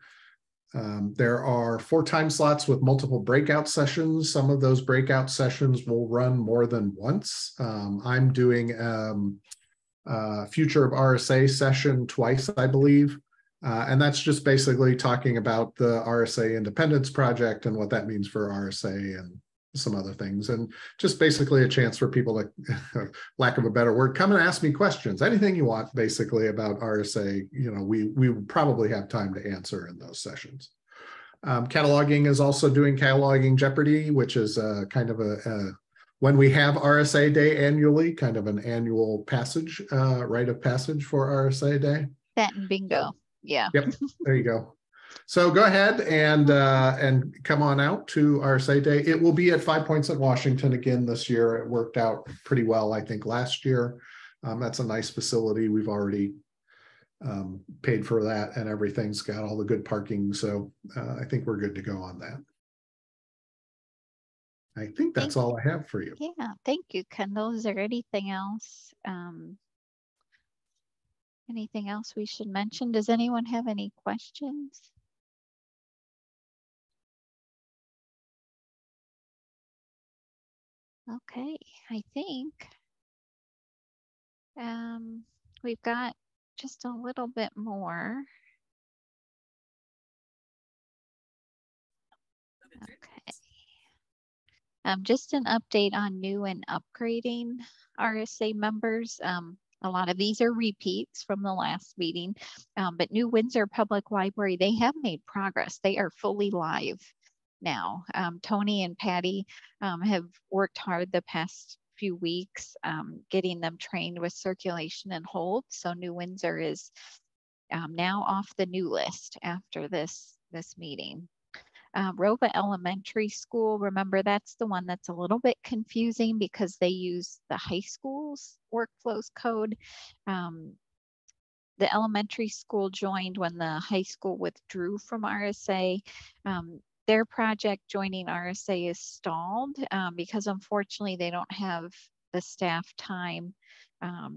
There are 4 time slots with multiple breakout sessions. Some of those breakout sessions will run more than once. I'm doing Future of RSA session twice, I believe. And that's just basically talking about the RSA Independence Project and what that means for RSA and some other things. And just basically a chance for people to, lack of a better word, come and ask me questions. Anything you want basically about RSA, we would probably have time to answer in those sessions. Cataloging is also doing Cataloging Jeopardy, which is kind of when we have RSA Day annually, kind of an annual passage, rite of passage for RSA Day. That and bingo. Yeah. Yep. There you go. So go ahead and come on out to RSA Day. It will be at 5 Points at Washington again this year. It worked out pretty well, I think, last year. That's a nice facility. We've already paid for that, and everything's got all the good parking. So I think we're good to go on that. I think that's all I have for you. Yeah, thank you, Kendall. Is there anything else? Anything else we should mention? Does anyone have any questions? Okay, I think we've got just a little bit more. Okay. Just an update on new and upgrading RSA members. A lot of these are repeats from the last meeting, but New Windsor Public Library, they have made progress. They are fully live now. Tony and Patty have worked hard the past few weeks getting them trained with circulation and hold. So New Windsor is now off the new list after this meeting. Rova Elementary School, remember that's the one that's a little bit confusing because they use the high school's workflows code. The elementary school joined when the high school withdrew from RSA. Their project joining RSA is stalled because unfortunately they don't have the staff time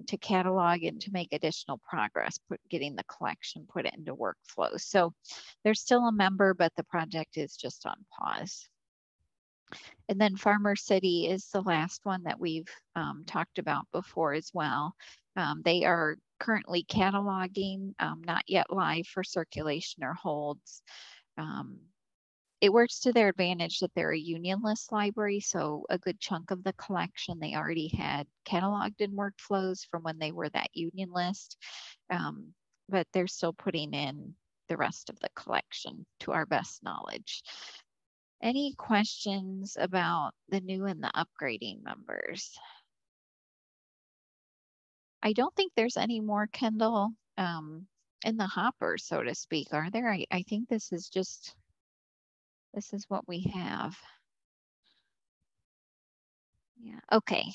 to catalog and to make additional progress, getting the collection, put it into workflows. So they're still a member, but the project is just on pause. And then Farmer City is the last one that we've talked about before as well. They are currently cataloging, not yet live for circulation or holds. It works to their advantage that they're a unionless library, so a good chunk of the collection they already had cataloged in workflows from when they were that union list, but they're still putting in the rest of the collection to our best knowledge. Any questions about the new and the upgrading members? I don't think there's any more, Kendall, in the hopper, so to speak, are there? I think this is just... This is what we have. Yeah, okay.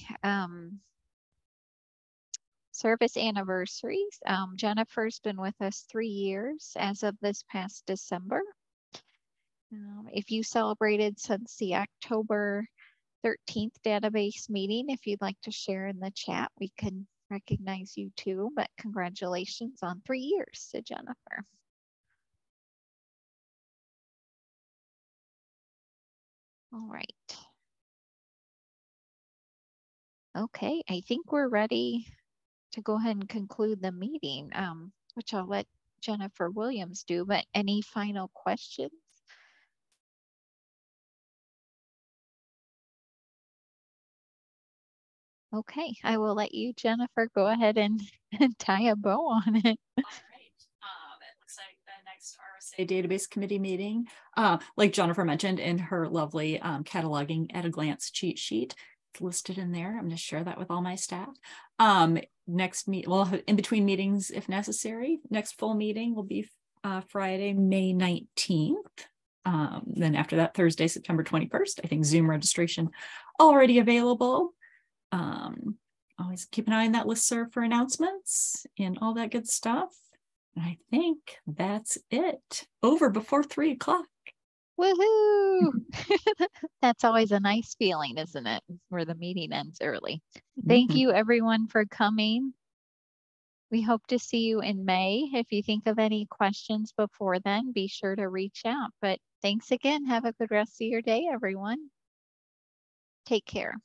Service anniversaries. Jennifer's been with us 3 years as of this past December. If you celebrated since the October 13th database meeting, if you'd like to share in the chat, we can recognize you too, but congratulations on 3 years to Jennifer. All right. Okay, I think we're ready to go ahead and conclude the meeting, which I'll let Jennifer Williams do, but any final questions? Okay, I will let you, Jennifer, go ahead and tie a bow on it. All right. It looks like the next RSA database committee meeting, like Jennifer mentioned in her lovely cataloging at a glance cheat sheet, it's listed in there. I'm going to share that with all my staff. Next meet, well, in between meetings if necessary. Next full meeting will be Friday, May 19th. Then after that, Thursday, September 21st. I think Zoom registration already available. Always keep an eye on that listserv for announcements and all that good stuff. I think that's it. Over before 3 o'clock. Woohoo! That's always a nice feeling, isn't it? Where the meeting ends early. Thank you everyone for coming. We hope to see you in May. If you think of any questions before then, be sure to reach out. But thanks again. Have a good rest of your day, everyone. Take care.